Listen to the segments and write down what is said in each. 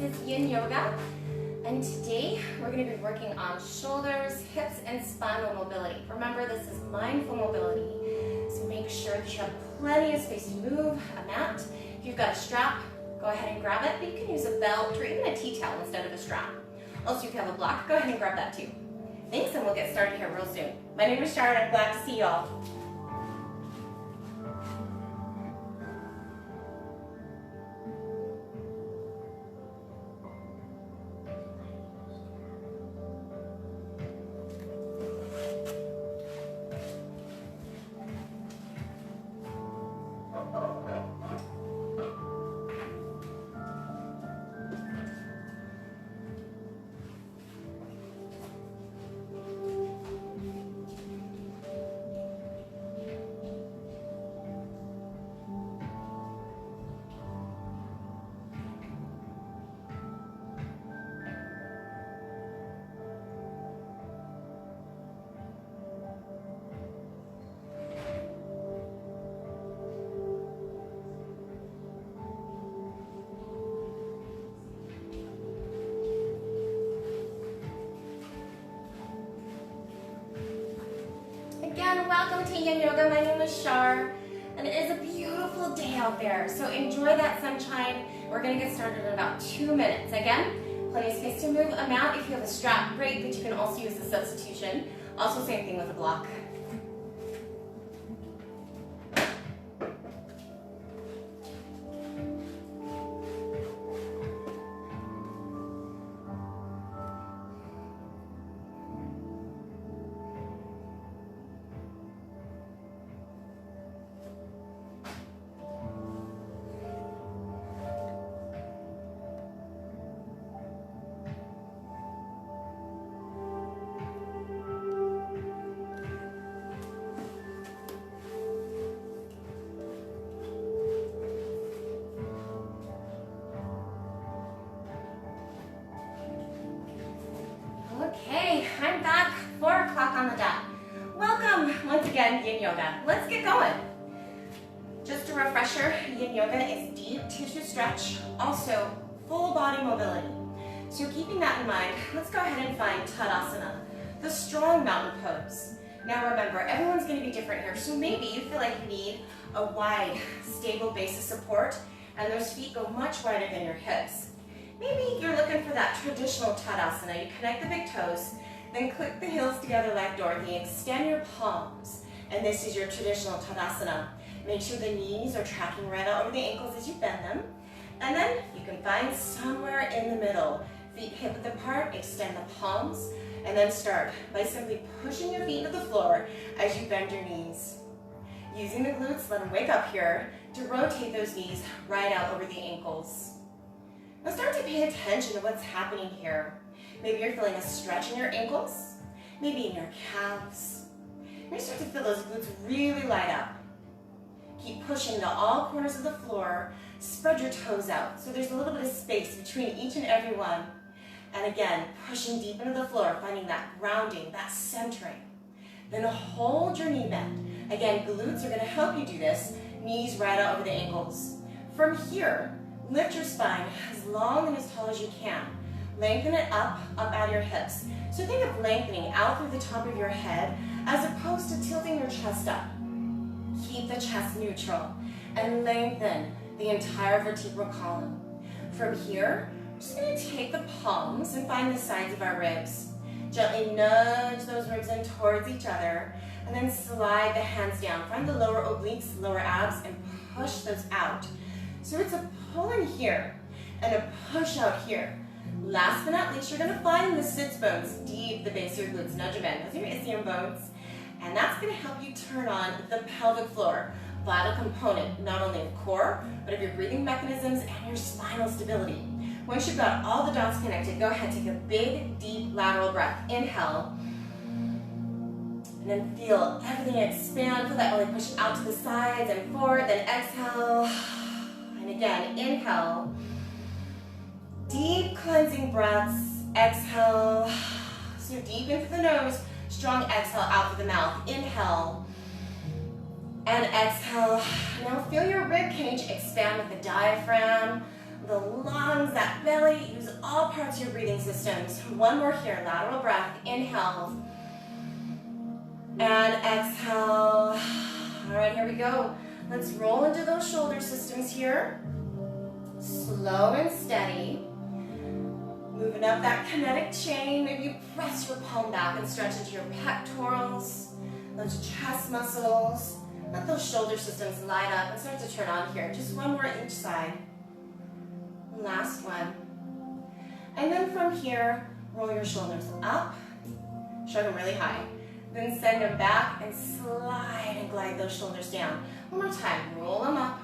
is Yin Yoga, and today we're going to be working on shoulders, hips, and spinal mobility. Remember, this is mindful mobility, so make sure that you have plenty of space to move, a mat. If you've got a strap, go ahead and grab it, but you can use a belt or even a tea towel instead of a strap. Also, if you have a block, go ahead and grab that too. Thanks, and we'll get started here real soon. My name is Sharon. I'm glad to see you all. Again, welcome to Yin Yoga. My name is Shar, and it is a beautiful day out there, so enjoy that sunshine. We're going to get started in about 2 minutes. Again, plenty of space to move, a mat. If you have a strap, great, but you can also use the substitution. Also, same thing with a block. Okay, I'm back, 4 o'clock on the dot. Welcome once again, Yin Yoga. Let's get going. Just a refresher, Yin Yoga is deep tissue stretch, also full body mobility. So keeping that in mind, let's go ahead and find Tadasana, the strong mountain pose. Now remember, everyone's going to be different here, so maybe you feel like you need a wide, stable base of support, and those feet go much wider than your hips. Maybe you're looking for that traditional Tadasana. You connect the big toes, then click the heels together like Dorothy, extend your palms, and this is your traditional Tadasana. Make sure the knees are tracking right out over the ankles as you bend them, and then you can find somewhere in the middle. Feet hip width apart, extend the palms, and then start by simply pushing your feet to the floor as you bend your knees. Using the glutes, let them wake up here to rotate those knees right out over the ankles. Now start to pay attention to what's happening here. Maybe you're feeling a stretch in your ankles, maybe in your calves. You're start to feel those glutes really light up. Keep pushing to all corners of the floor. Spread your toes out so there's a little bit of space between each and every one. And again, pushing deep into the floor, finding that grounding, that centering. Then hold your knee bend. Again, glutes are going to help you do this. Knees right out over the ankles. From here, lift your spine as long and as tall as you can. Lengthen it up out of your hips. So think of lengthening out through the top of your head as opposed to tilting your chest up. Keep the chest neutral and lengthen the entire vertebral column. From here, we're just going to take the palms and find the sides of our ribs. Gently nudge those ribs in towards each other and then slide the hands down. Find the lower obliques, lower abs, and push those out. So it's a pull in here and a push out here. Last but not least, you're going to find the sits bones deep, the base of your glutes. Nudge them in. Those are your ischium bones. And that's going to help you turn on the pelvic floor. Vital component, not only of core, but of your breathing mechanisms and your spinal stability. Once you've got all the dots connected, go ahead, take a big, deep lateral breath. Inhale. And then feel everything expand. Feel that belly push out to the sides and forward. Then exhale. And again, inhale. Deep cleansing breaths. Exhale. So deep in through the nose. Strong exhale out through the mouth. Inhale. And exhale. Now feel your rib cage expand with the diaphragm. the lungs, that belly. Use all parts of your breathing systems. One more here, lateral breath. Inhale. And exhale. All right, here we go. Let's roll into those shoulder systems here. Slow and steady. Moving up that kinetic chain. Maybe you press your palm back and stretch into your pectorals, those chest muscles. Let those shoulder systems light up and start to turn on here. Just one more each side. Last one. And then from here, roll your shoulders up, shrug them really high. Then send them back and slide and glide those shoulders down. One more time, roll them up,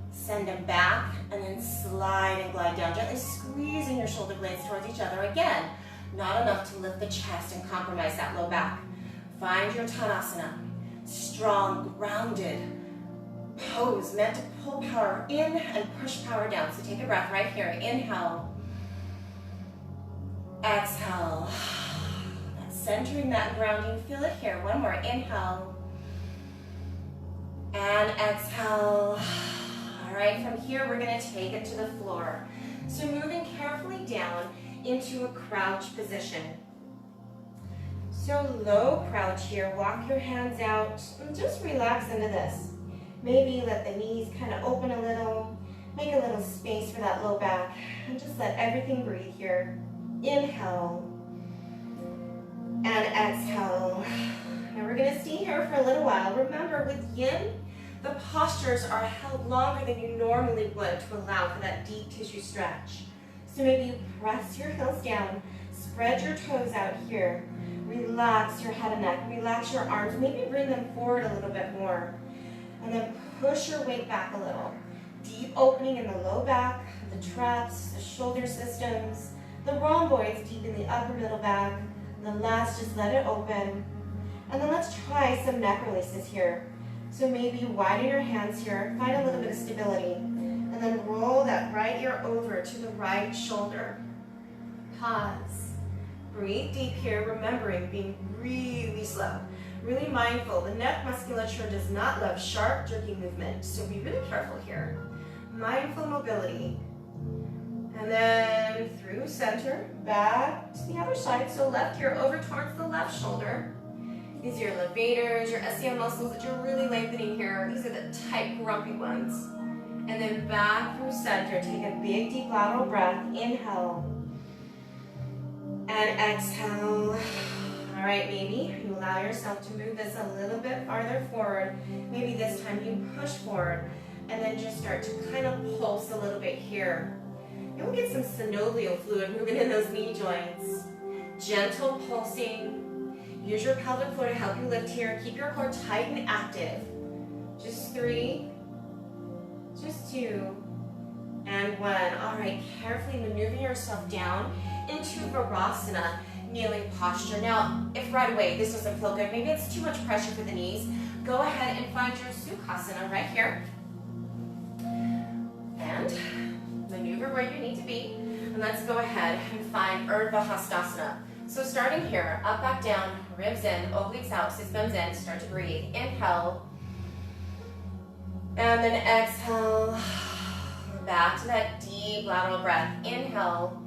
send them back, and then slide and glide down, gently squeezing your shoulder blades towards each other. Again, not enough to lift the chest and compromise that low back. Find your Tadasana, strong, grounded pose, meant to pull power in and push power down. So take a breath right here. Inhale, exhale. Centering that grounding, feel it here. One more, inhale, and exhale. All right, from here, we're gonna take it to the floor. So moving carefully down into a crouch position. So low crouch here, walk your hands out, and just relax into this. Maybe let the knees kind of open a little, make a little space for that low back, and just let everything breathe here. Inhale, and exhale. Now we're gonna stay here for a little while. Remember, with Yin, the postures are held longer than you normally would to allow for that deep tissue stretch. So maybe you press your heels down, spread your toes out here, relax your head and neck, relax your arms, maybe bring them forward a little bit more, and then push your weight back a little. Deep opening in the low back, the traps, the shoulder systems, the rhomboids deep in the upper middle back. The last, just let it open. And then let's try some neck releases here. So maybe widen your hands here, find a little bit of stability, and then roll that right ear over to the right shoulder. Pause. Breathe deep here, remembering being really slow, really mindful. The neck musculature does not love sharp, jerky movement, so be really careful here. Mindful mobility. And then through center, back to the other side. So left ear over towards the left shoulder. These are your levators, your SCM muscles that you're really lengthening here. These are the tight, grumpy ones. And then back through center. Take a big, deep lateral breath. Inhale. And exhale. All right, maybe you allow yourself to move this a little bit farther forward. Maybe this time you push forward. And then just start to kind of pulse a little bit here. You'll get some synovial fluid moving in those knee joints. Gentle pulsing. Use your pelvic floor to help you lift here. Keep your core tight and active. Just 3, just 2, and 1. All right, carefully maneuver yourself down into Virasana, kneeling posture. Now, if right away this doesn't feel good, maybe it's too much pressure for the knees, go ahead and find your Sukhasana right here. And maneuver where you need to be, and let's go ahead and find Urdhva Hastasana. So starting here, up, back, down, ribs in, obliques out, sits bones in, start to breathe. Inhale, and then exhale, back to that deep lateral breath. Inhale,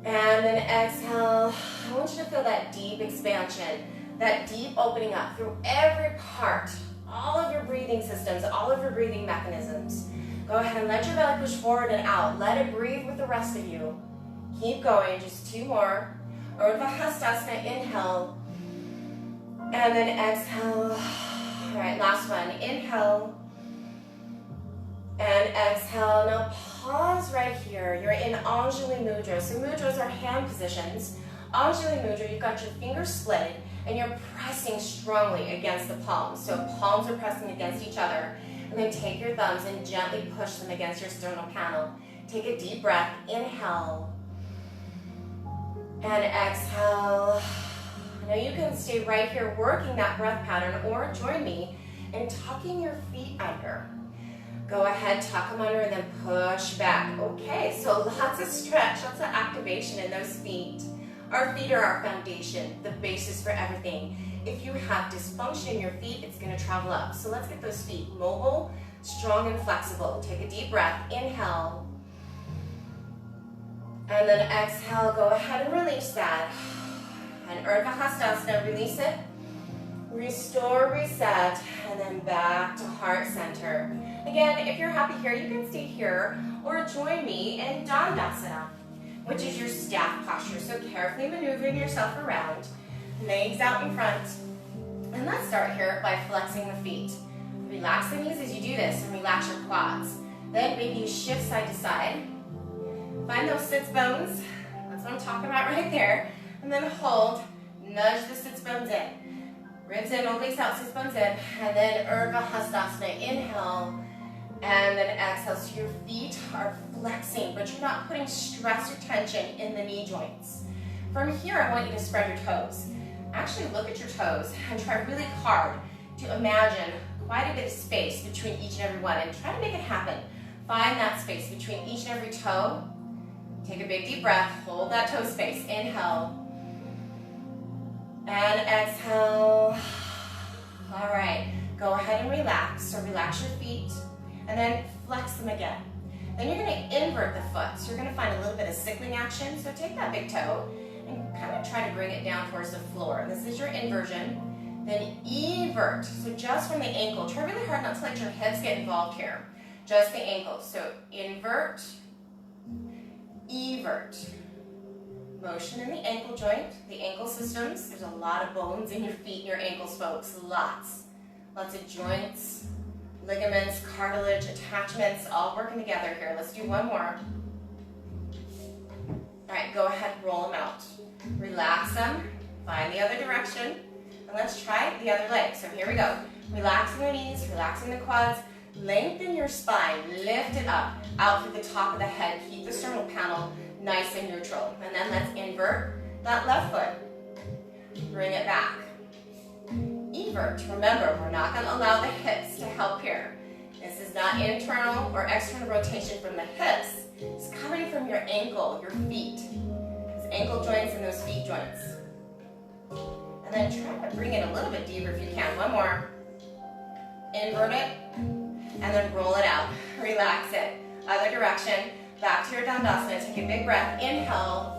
and then exhale. I want you to feel that deep expansion, that deep opening up through every part, all of your breathing systems, all of your breathing mechanisms. Go ahead and let your belly push forward and out. Let it breathe with the rest of you. Keep going, just 2 more. Urdhva Hastasana, inhale. And then exhale. All right, last one. Inhale. And exhale. Now pause right here. You're in Anjali Mudra. So mudras are hand positions. Anjali Mudra, you've got your fingers split and you're pressing strongly against the palms. So palms are pressing against each other. And then take your thumbs and gently push them against your sternal panel. Take a deep breath. Inhale. And exhale. Now you can stay right here working that breath pattern or join me in tucking your feet under. Go ahead, tuck them under and then push back. Okay, so lots of stretch, lots of activation in those feet. Our feet are our foundation, the basis for everything. If you have dysfunction in your feet, it's going to travel up. So let's get those feet mobile, strong and flexible. Take a deep breath, inhale. And then exhale, go ahead and release that. And Urdhva Hastasana, release it. Restore, reset, and then back to heart center. Again, if you're happy here, you can stay here or join me in Dandasana, which is your staff posture. So carefully maneuvering yourself around, legs out in front. And let's start here by flexing the feet. Relax the knees as you do this and relax your quads. Then maybe you shift side to side. Find those sits bones. That's what I'm talking about right there. And then hold, nudge the sits bones in. Ribs in, obliques out, sits bones in. And then Urdhva Hastasana, inhale. And then exhale, so your feet are flexing, but you're not putting stress or tension in the knee joints. From here, I want you to spread your toes. Actually look at your toes and try really hard to imagine quite a bit of space between each and every one, and try to make it happen. Find that space between each and every toe. Take a big deep breath, hold that toe space, inhale. And exhale. All right, go ahead and relax. So relax your feet and then flex them again. Then you're gonna invert the foot. So you're gonna find a little bit of sickling action. So take that big toe and kind of try to bring it down towards the floor. This is your inversion. Then evert. So just from the ankle, try really hard not to let your hips get involved here. Just the ankle. So invert, evert. Motion in the ankle joint, the ankle systems. There's a lot of bones in your feet and your ankles, folks. Lots. Lots of joints, ligaments, cartilage, attachments, all working together here. Let's do one more. All right, go ahead, roll them out. Relax them, find the other direction, and let's try the other leg. So here we go. Relaxing the knees, relaxing the quads, lengthen your spine, lift it up, out through the top of the head, keep the sternal panel nice and neutral. And then let's invert that left foot. Bring it back. Evert. Remember, we're not going to allow the hips to help here. This is not internal or external rotation from the hips. It's coming from your ankle, your feet. Those ankle joints and those feet joints. And then try to bring it a little bit deeper if you can. One more. Invert it. And then roll it out. Relax it. Other direction. Back to your Dandasana. Take a big breath. Inhale.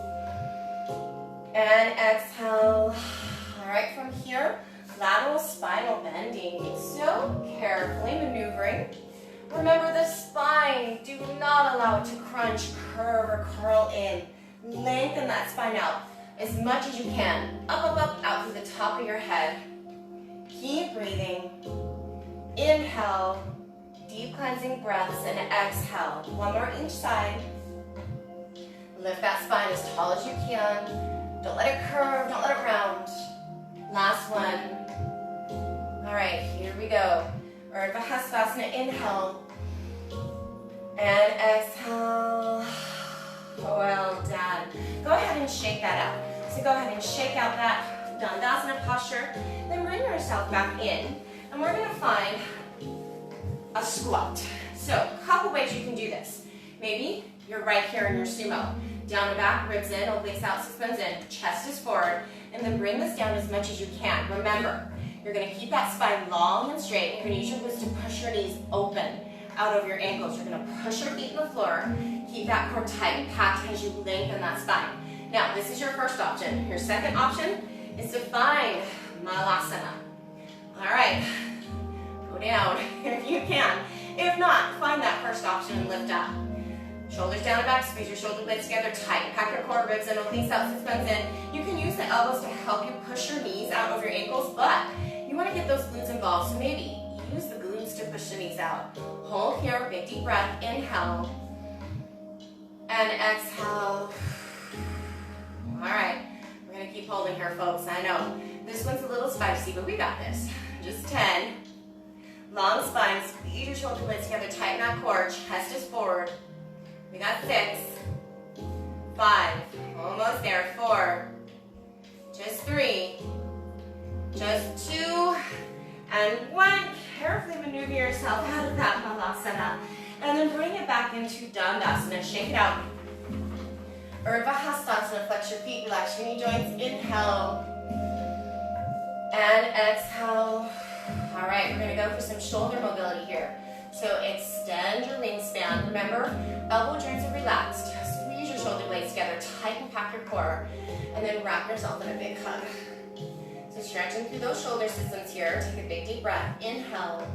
And exhale. All right, from here, lateral spinal bending. So carefully maneuvering. Remember the spine. Do not allow it to crunch, curve, or curl in. Lengthen that spine out as much as you can. Up, up, up, out through the top of your head. Keep breathing. Inhale. Deep cleansing breaths, and exhale. One more each side. Lift that spine as tall as you can. Don't let it curve, don't let it round. Last one. All right, here we go. Urdhva Hastasana, inhale. And exhale. Well done. Go ahead and shake that out. So go ahead and shake out that Dandasana posture. Then bring yourself back in. And we're gonna find a squat. So a couple ways you can do this. Maybe you're right here in your sumo. Down and back, ribs in, obliques out, sits bones in, chest is forward, and then bring this down as much as you can. Remember, you're gonna keep that spine long and straight. You're gonna use your glutes to push your knees open out of your ankles. You're gonna push your feet in the floor. Keep that core tight and packed as you lengthen that spine. Now, this is your first option. Your second option is to find Malasana. All right. Go down if you can. If not, find that first option and lift up. Shoulders down and back, squeeze your shoulder blades together tight. Pack your core, ribs in, obliques out, sits bones in. You can use the elbows to help you push your knees out over your ankles, but you want to get those glutes involved. So maybe use the glutes to push the knees out. Hold here, big deep breath, inhale. And exhale. All right, we're going to keep holding here, folks. I know this one's a little spicy, but we got this. Just 10. Long spine, squeeze your shoulder blades together, tighten that core, chest is forward. We got 6, 5, almost there, 4, just 3, just 2, and 1. Carefully maneuver yourself out of that Malasana, and then bring it back into Dandasana. Shake it out. Urdhva Hastasana, flex your feet, relax your knee joints. Inhale, and exhale. All right, we're gonna go for some shoulder mobility here. So extend your wingspan. Remember, elbow joints are relaxed. Squeeze your shoulder blades together, tighten, pack your core, and then wrap yourself in a big hug. So stretching through those shoulder systems here. Take a big deep breath. Inhale.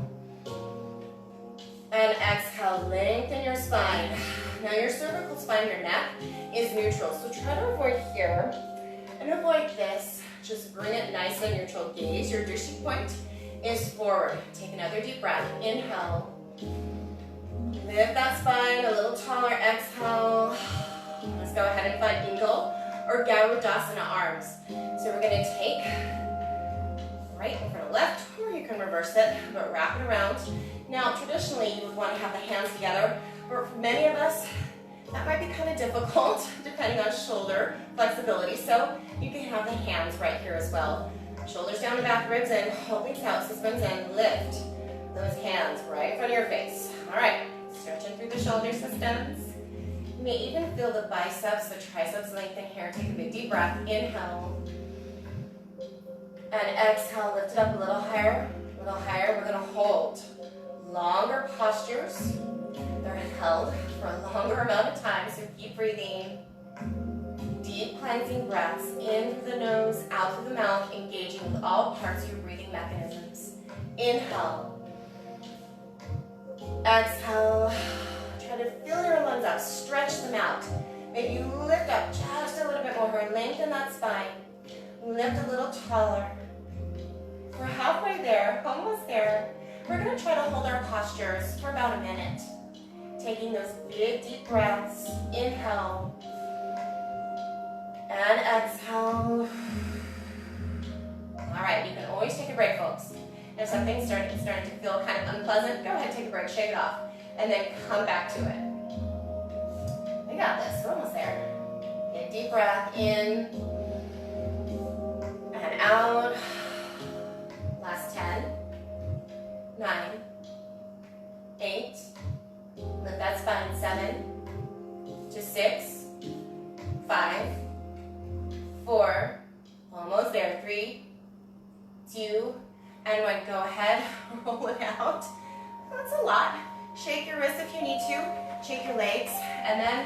And exhale, lengthen your spine. Now your cervical spine, your neck, is neutral. So try to avoid here and avoid this. Just bring it nice and neutral. Gaze, your drishti point is forward. Take another deep breath. Inhale. Lift that spine a little taller. Exhale. Let's go ahead and find Eagle or Garudasana arms. So we're going to take right in front of left, or you can reverse it, but wrap it around. Now, traditionally, you would want to have the hands together, but for many of us, that might be kind of difficult, depending on shoulder flexibility. So you can have the hands right here as well. Shoulders down the back, ribs in, obliques out, suspends in, lift those hands right in front of your face. All right, stretching through the shoulder systems. You may even feel the biceps, the triceps lengthen here. Take a big deep breath. Inhale. And exhale, lift it up a little higher, a little higher. We're going to hold longer postures. They're held for a longer amount of time, so keep breathing. Deep cleansing breaths in through the nose, out through the mouth, engaging with all parts of your breathing mechanisms. Inhale. Exhale. Try to fill your lungs up, stretch them out. Maybe you lift up just a little bit more, lengthen that spine. Lift a little taller. We're halfway there, almost there. We're going to try to hold our postures for about a minute. Taking those big deep breaths. Inhale. And exhale. All right, you can always take a break, folks. If something's starting to feel kind of unpleasant, go ahead and take a break, shake it off, and then come back to it. We got this, we're almost there. Big deep breath in and out. Last 10, 9, 8, lift that spine, 7, to 6, 5, 4, almost there, 3, 2, and 1. Go ahead, roll it out. That's a lot. Shake your wrists if you need to, shake your legs, and then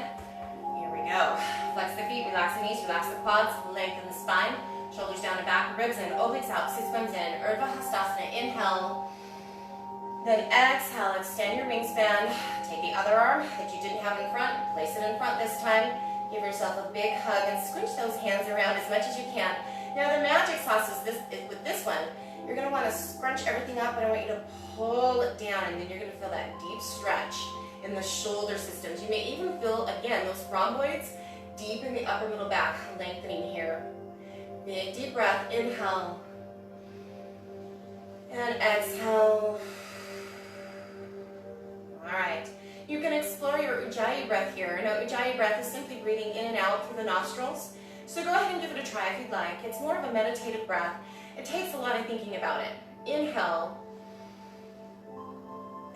here we go. Flex the feet, relax the knees, relax the quads, lengthen the spine. Shoulders down and back, ribs in, obliques out, sits bones in, Urdhva Hastasana, inhale. Then exhale, extend your wingspan. Take the other arm that you didn't have in front, place it in front this time. Give yourself a big hug and squinch those hands around as much as you can. Now the magic sauce is with this one, you're going to want to scrunch everything up, and I want you to pull it down, and then you're going to feel that deep stretch in the shoulder systems. You may even feel, again, those rhomboids deep in the upper middle back, lengthening here. Big deep breath, inhale, and exhale. All right, you can explore your Ujjayi breath here. Now, Ujjayi breath is simply breathing in and out through the nostrils. So go ahead and give it a try if you'd like. It's more of a meditative breath. It takes a lot of thinking about it. Inhale,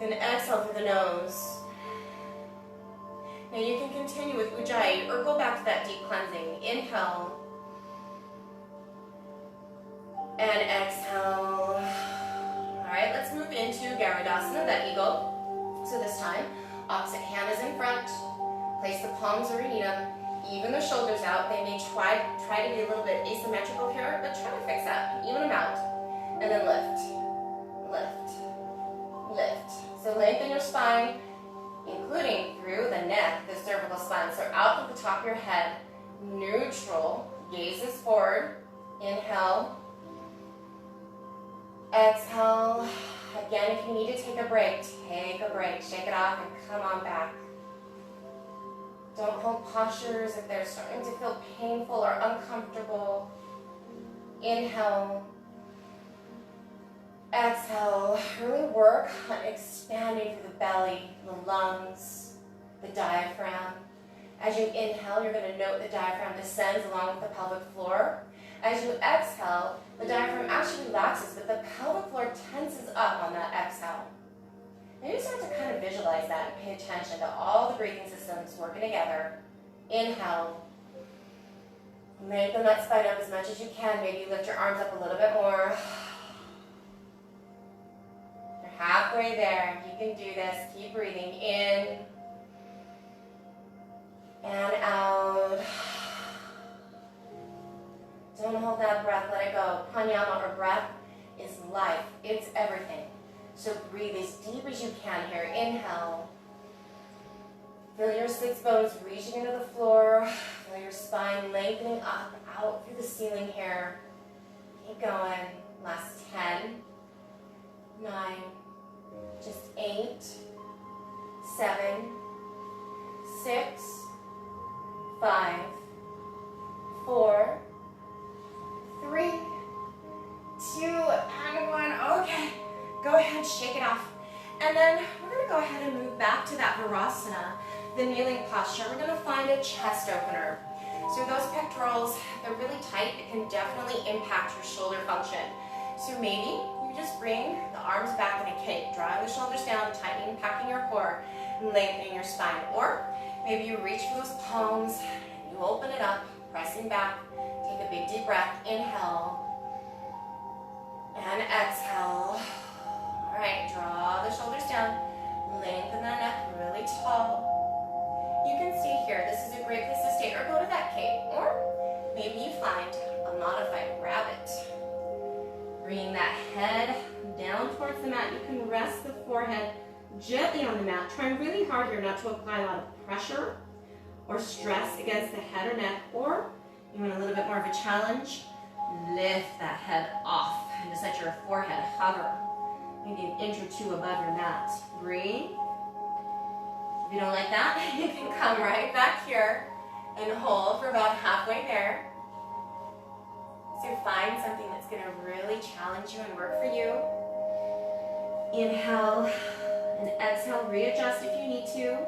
and exhale through the nose. Now you can continue with Ujjayi or go back to that deep cleansing. Inhale, and exhale. All right, let's move into Garudasana, that eagle. So this time, opposite hand is in front. Place the palms underneath them. Even the shoulders out. They may try to be a little bit asymmetrical here, but try to fix that. Even them out. And then lift, lift, lift. So lengthen your spine, including through the neck, the cervical spine. So out through the top of your head, neutral, gazes forward. Inhale. Exhale. Again, if you need to take a break, shake it off, and come on back. Don't hold postures if they're starting to feel painful or uncomfortable. Inhale. Exhale. Really work on expanding through the belly, the lungs, the diaphragm. As you inhale, you're going to note the diaphragm descends along with the pelvic floor. As you exhale, the diaphragm actually relaxes, but the pelvic floor tenses up on that exhale. Maybe start to kind of visualize that and pay attention to all the breathing systems working together. Inhale. Lengthen that spine up as much as you can. Maybe lift your arms up a little bit more. You're Halfway there. You can do this. Keep breathing in and out. Don't hold that breath. Let it go. Pranayama, or breath, is life. It's everything. So breathe as deep as you can here. Inhale. Feel your sits bones reaching into the floor. Feel your spine lengthening up, out through the ceiling here. Keep going. Last 10, 9, just 8, 7, 6, 5, 4, 3, 2, and 1. Okay, go ahead, shake it off. And then we're going to go ahead and move back to that Virasana, the kneeling posture. We're going to find a chest opener. So those pectorals, they're really tight. It can definitely impact your shoulder function. So maybe you just bring the arms back in a cake, drawing the shoulders down, tightening, packing your core, lengthening your spine. Or maybe you reach for those palms, you open it up, pressing back. Take a big deep breath. Inhale and exhale. All right, draw the shoulders down, lengthen the neck really tall. You can stay here. This is a great place to stay, or go to that cake. Or maybe you find a modified rabbit. Bringing that head down towards the mat. You can rest the forehead gently on the mat. Trying really hard here not to apply a lot of pressure or stress against the head or neck. Or you want a little bit more of a challenge, lift that head off and just let your forehead hover maybe an inch or two above your mat. Breathe. If you don't like that, you can come right back here and hold for about halfway there. So find something that's going to really challenge you and work for you. Inhale and exhale. Readjust if you need to.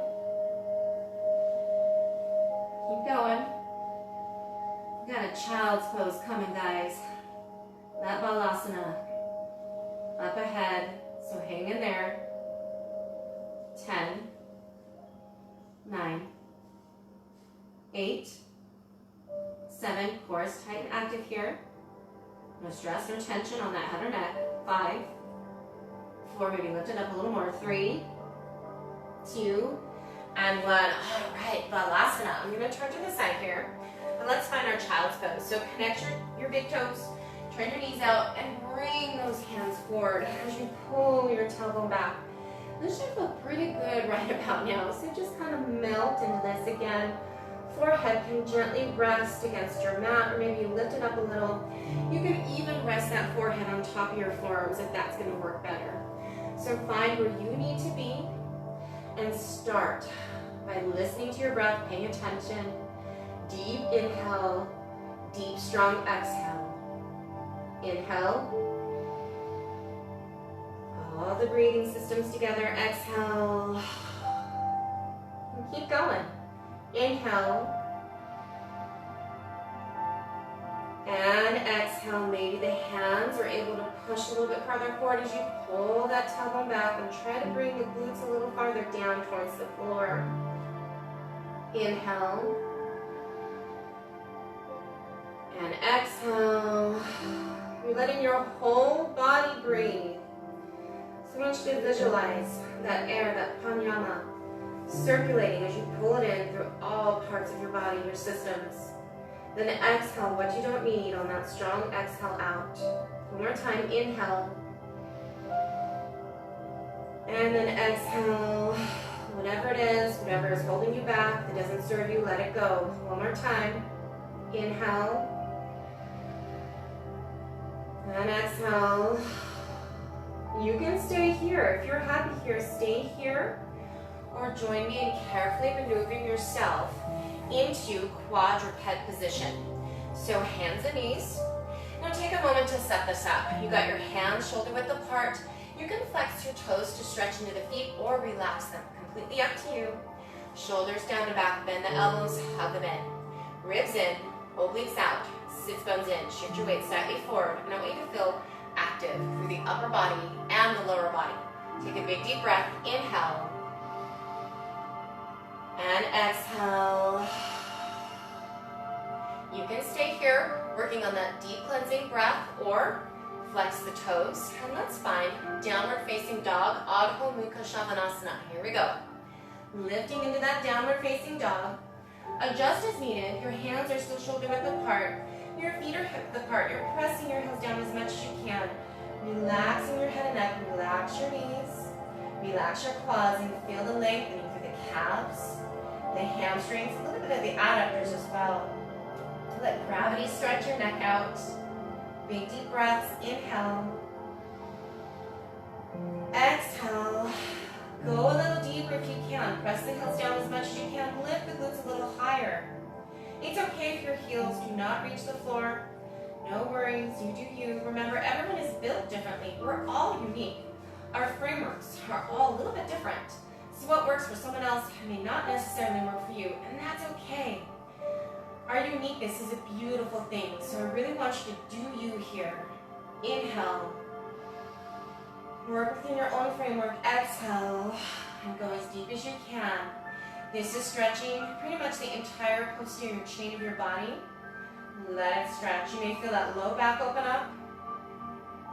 Keep going. We got a child's pose coming, guys. That Balasana. Up ahead. So hang in there. 10, 9, 8, 7, core is tight and active here. No stress or tension on that head or neck. 5, 4, maybe lift it up a little more. 3, 2, and 1. All right, Balasana. I'm going to turn to the side here. And let's find our child's pose. So connect your big toes, turn your knees out, and bring those hands forward as you pull your tailbone back. This should feel pretty good right about now. So just kind of melt into this again. Forehead can gently rest against your mat, or maybe you lift it up a little. You can even rest that forehead on top of your forearms if that's going to work better. So find where you need to be and start by listening to your breath, paying attention. Deep inhale, deep strong exhale. Inhale. All the breathing systems together. Exhale. And keep going. Inhale. And exhale. Maybe the hands are able to push a little bit farther forward as you pull that tailbone back and try to bring the glutes a little farther down towards the floor. Inhale. And exhale. You're letting your whole body breathe. So I want you to visualize that air, that pranayama, circulating as you pull it in through all parts of your body, your systems. Then exhale what you don't need on that strong exhale out. One more time, inhale. And then exhale. Whatever it is, whatever is holding you back, that doesn't serve you, let it go. One more time. Inhale. And exhale. You can stay here. If you're happy here, stay here. Or join me in carefully maneuvering yourself into quadruped position. So hands and knees. Now take a moment to set this up. You got your hands shoulder width apart. You can flex your toes to stretch into the feet or relax them. Completely up to you. Shoulders down to back, bend the elbows, hug them in. Ribs in, obliques out, sits bones in. Shift your weight slightly forward. And I want you to feel active through the upper body and the lower body. Take a big deep breath. Inhale. And exhale. You can stay here working on that deep cleansing breath, or Flex the toes, and let's find downward facing dog, Adho Mukha Shavasana. Here we go. Lifting into that downward facing dog. Adjust as needed. Your hands are still shoulder width apart. Your feet are hip width apart. You're pressing your heels down as much as you can. Relaxing your head and neck. Relax your knees. Relax your quads and feel the lengthening through the calves, the hamstrings, a little bit of the adductors as well. Let gravity stretch your neck out. Big deep breaths. Inhale. Exhale. Go a little deeper if you can. Press the heels down as much as you can. Lift the glutes a little higher. It's okay if your heels do not reach the floor. No worries, you do you. Remember, everyone is built differently. We're all unique. Our frameworks are all a little bit different. So what works for someone else may not necessarily work for you, and that's okay. Our uniqueness is a beautiful thing, so I really want you to do you here. Inhale. Work within your own framework. Exhale. And go as deep as you can. This is stretching pretty much the entire posterior chain of your body. Let it stretch. You may feel that low back open up.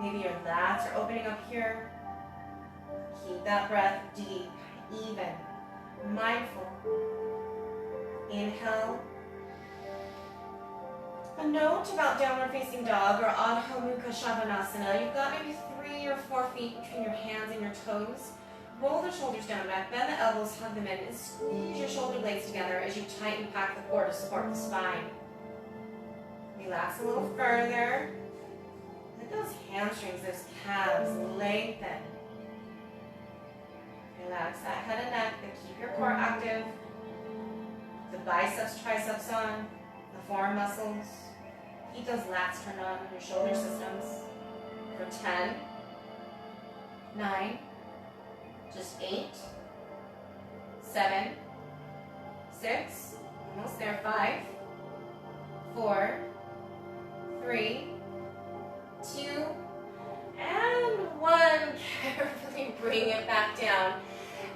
Maybe your lats are opening up here. Keep that breath deep, even, mindful. Inhale. A note about downward facing dog or Adho Mukha Shavasana. You've got maybe 3 or 4 feet between your hands and your toes. Roll the shoulders down back, bend the elbows, hug them in, and squeeze your shoulder blades together as you tighten back the core to support the spine. Relax a little further. Let those hamstrings, those calves lengthen. Relax that head and neck, but keep your core active. The biceps, triceps on, the forearm muscles. Keep those lats turned on, your shoulder systems. For 10, 9, just 8, 7, 6, almost there, 5, 4, 3, 2, and 1. Carefully bring it back down.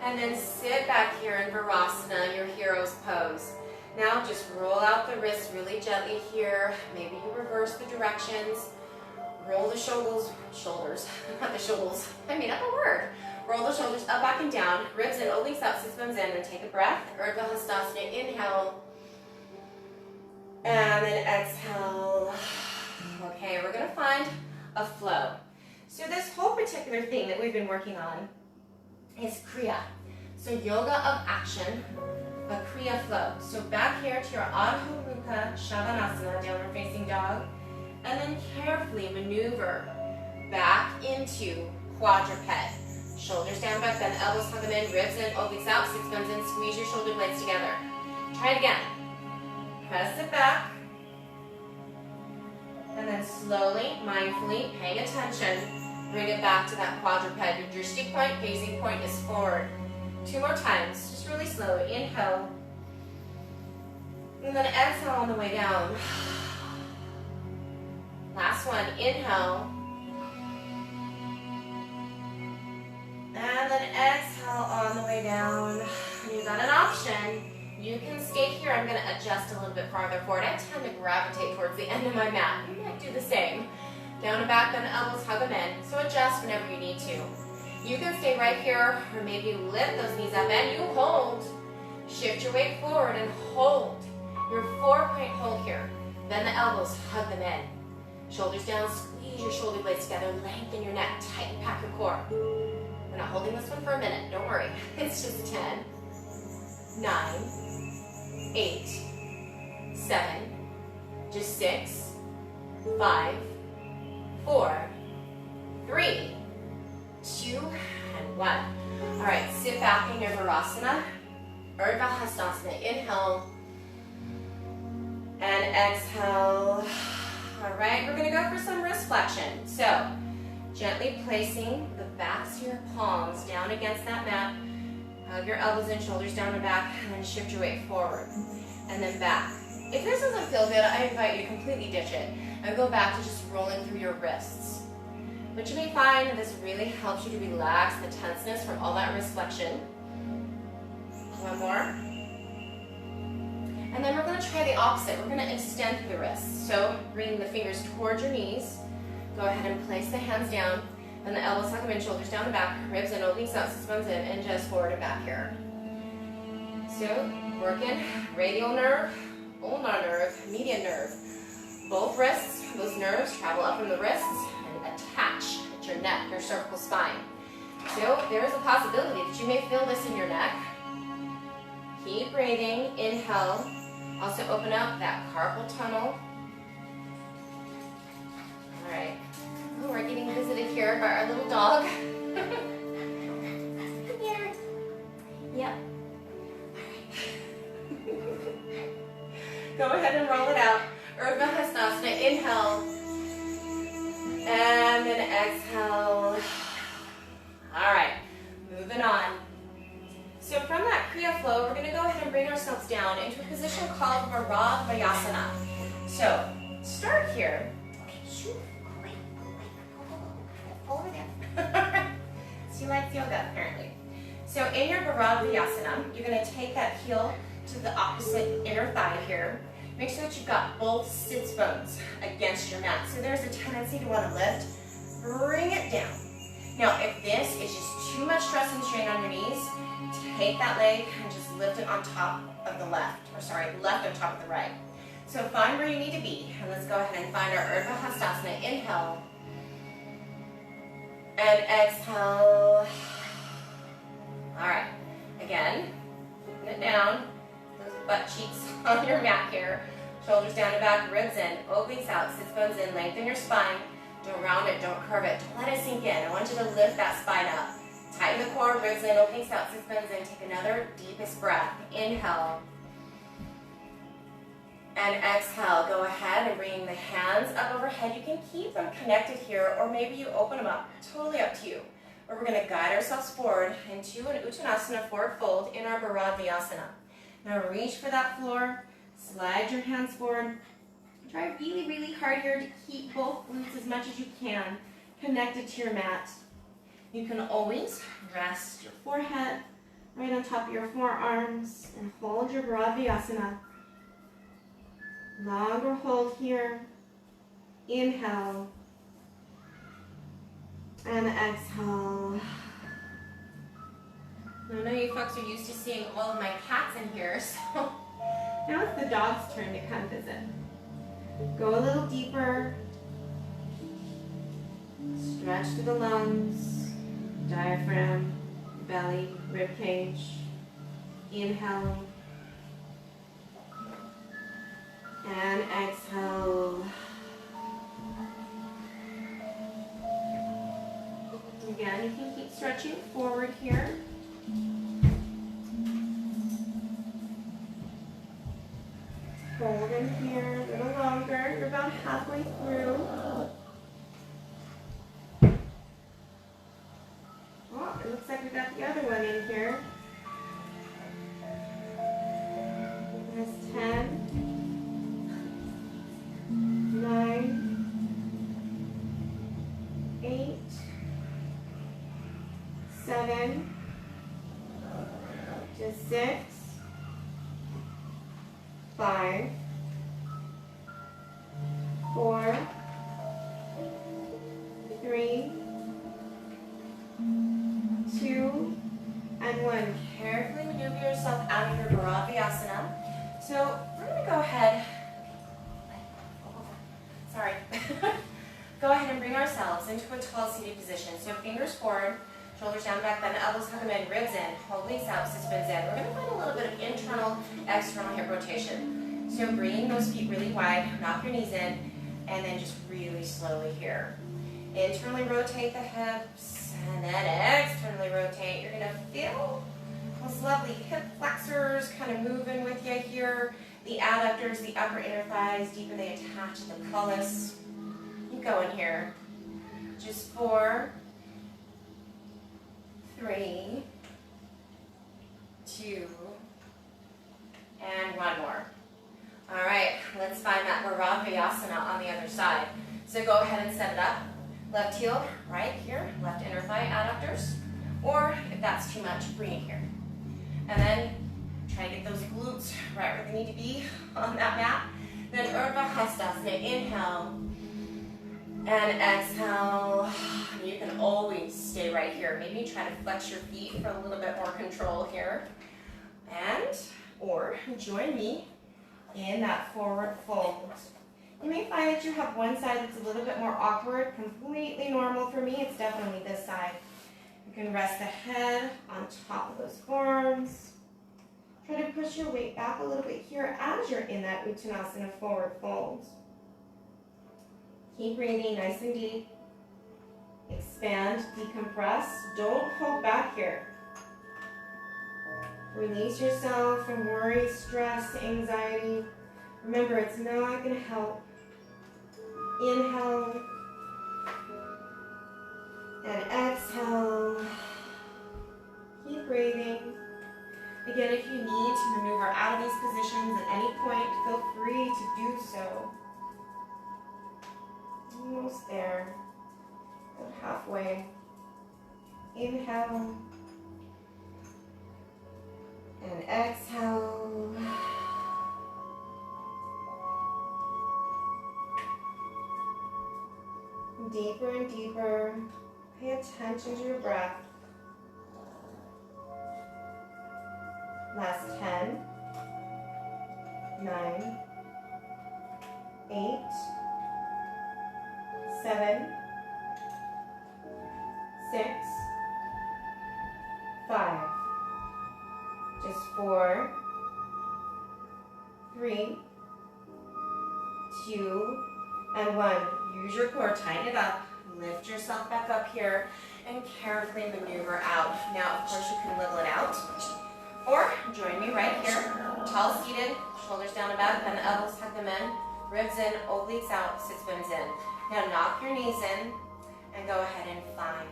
And then sit back here in Virasana, your hero's pose. Now just roll out the wrists really gently here. Maybe you reverse the directions. Roll the shoulders, not the shoulders. I made up a word. Roll the shoulders up, back, and down. Ribs in, obliques out, sits bones in. And take a breath. Urdhva Hastasana, inhale. And then exhale. Okay, we're going to find a flow. So this whole particular thing that we've been working on is Kriya. So yoga of action, a Kriya flow. So back here to your Adho Mukha Shavasana, downward facing dog. And then carefully maneuver back into quadruped. Shoulders down back, bend the elbows, hug them in, ribs in, obliques out, sits bones in, squeeze your shoulder blades together. Try it again. Press it back. And then slowly, mindfully, paying attention, bring it back to that quadruped. Your drishti point, gazing point is forward. 2 more times, just really slow. Inhale. And then exhale on the way down. Last one, inhale. And then exhale on the way down. You've got an option. You can stay here. I'm going to adjust a little bit farther forward. I tend to gravitate towards the end of my mat. You might do the same. Down and back, bend the elbows, hug them in. So adjust whenever you need to. You can stay right here, or maybe lift those knees up and you hold. Shift your weight forward and hold. Your 4-point hold here. Bend the elbows, hug them in. Shoulders down, squeeze your shoulder blades together, lengthen your neck, tighten back your core. We're not holding this one for a minute, don't worry. It's just 10, 9, 8, 7, just 6, 5, 4, 3, 2, and 1. All right, sit back in your Virasana, Urdhva Hastasana. Inhale and exhale. All right, we're gonna go for some wrist flexion. So, gently placing the backs of your palms down against that mat. Hug your elbows in, shoulders down and back, and then shift your weight forward. And then back. If this doesn't feel good, I invite you to completely ditch it and go back to just rolling through your wrists. But you may find that this really helps you to relax the tenseness from all that wrist flexion. One more. And then we're going to try the opposite. We're going to extend through the wrists. So bring the fingers towards your knees. Go ahead and place the hands down, and the elbows tuck them in, shoulders down the back, ribs in, obliques out, sits bones in, and just forward and back here. So, working radial nerve, ulnar nerve, median nerve. Both wrists, those nerves travel up from the wrists and attach at your neck, your cervical spine. So, there is a possibility that you may feel this in your neck. Keep breathing, inhale. Also open up that carpal tunnel. All right. Oh, we're getting visited here by our little dog. Come here. Yep. All right. Go ahead and roll it out. Urdhva Hastasana. Inhale. And then exhale. All right. Moving on. So from that Kriya flow, we're going to go ahead and bring ourselves down into a position called Varadvayasana. So start here. Over there. She likes yoga, apparently. So in your Varadvayasana, you're going to take that heel to the opposite inner thigh here. Make sure that you've got both sits bones against your mat. So there's a tendency to want to lift. Bring it down. Now, if this is just too much stress and strain on your knees, take that leg and just lift it on top of the left. Or sorry, left on top of the right. So find where you need to be. And let's go ahead and find our Urdhva Hastasana. Inhale. And exhale. All right. Again, putting it down. Those butt cheeks on your mat here. Shoulders down and back, ribs in, obliques out, sits bones in. Lengthen your spine. Don't round it, don't curve it. Don't let it sink in. I want you to lift that spine up. Tighten the core, ribs in, obliques out, sits bones in. Take another deepest breath. Inhale. And exhale. Go ahead and bring the hands up overhead. You can keep them connected here, or maybe you open them up. Totally up to you. But we're going to guide ourselves forward into an Uttanasana, forward fold in our Varadvayasana. Now reach for that floor. Slide your hands forward. Try really, really hard here to keep both glutes as much as you can connected to your mat. You can always rest your forehead right on top of your forearms and hold your Varadvayasana. Longer hold here. Inhale. And exhale. I know you folks are used to seeing all of my cats in here, so now it's the dog's turn to come visit. Go a little deeper. Stretch to the lungs, diaphragm, belly, rib cage. Inhale. And exhale. Again, you can keep stretching forward here. Hold in here a little longer. You're about halfway through. Oh, it looks like we got the other one in here. That's 10. 9, 8, 7, just 6, 5, 4, 3, 2, and 1. Carefully maneuver yourself out of your Varadvayasana. So we're going to go ahead. Sorry. Go ahead and bring ourselves into a tall seated position. So fingers forward, shoulders down, back, bend the elbows, tuck them in, ribs in, obliques out, sits bones in. We're going to find a little bit of internal, external hip rotation. So bringing those feet really wide, knock your knees in, and then just really slowly here. Internally rotate the hips, and then externally rotate. You're going to feel those lovely hip flexors kind of moving with you here. The adductors, the upper inner thighs, deeper they attach to the pelvis. Keep going here. Just 4, 3, 2, and 1 more. All right, let's find that Varadvayasana on the other side. So go ahead and set it up. Left heel, right here, left inner thigh adductors. Or if that's too much, bring it here. And then try to get those glutes right where they need to be on that mat. Then Urdhva Hastasana. Inhale. And exhale. You can always stay right here. Maybe try to flex your feet for a little bit more control here. And, or join me in that forward fold. You may find that you have one side that's a little bit more awkward, completely normal for me. It's definitely this side. You can rest the head on top of those forearms. Try to push your weight back a little bit here as you're in that Uttanasana forward fold. Keep breathing nice and deep. Expand, decompress. Don't hold back here. Release yourself from worry, stress, anxiety. Remember, it's not going to help. Inhale and exhale. Keep breathing. Again, if you need to maneuver out of these positions at any point, feel free to do so. Almost there. About halfway. Inhale and exhale. Deeper and deeper. Pay attention to your breath. Last 10, 9, 8, 7, 6, 5. Just 4, 3, 2, and 1. Use your core, tighten it up, lift yourself back up here, and carefully maneuver out. Now, of course, you can wiggle it out, or join me right here, tall seated, shoulders down and back, bend the elbows, tuck them in, ribs in, obliques out, sits bones in. Now, knock your knees in, and go ahead and find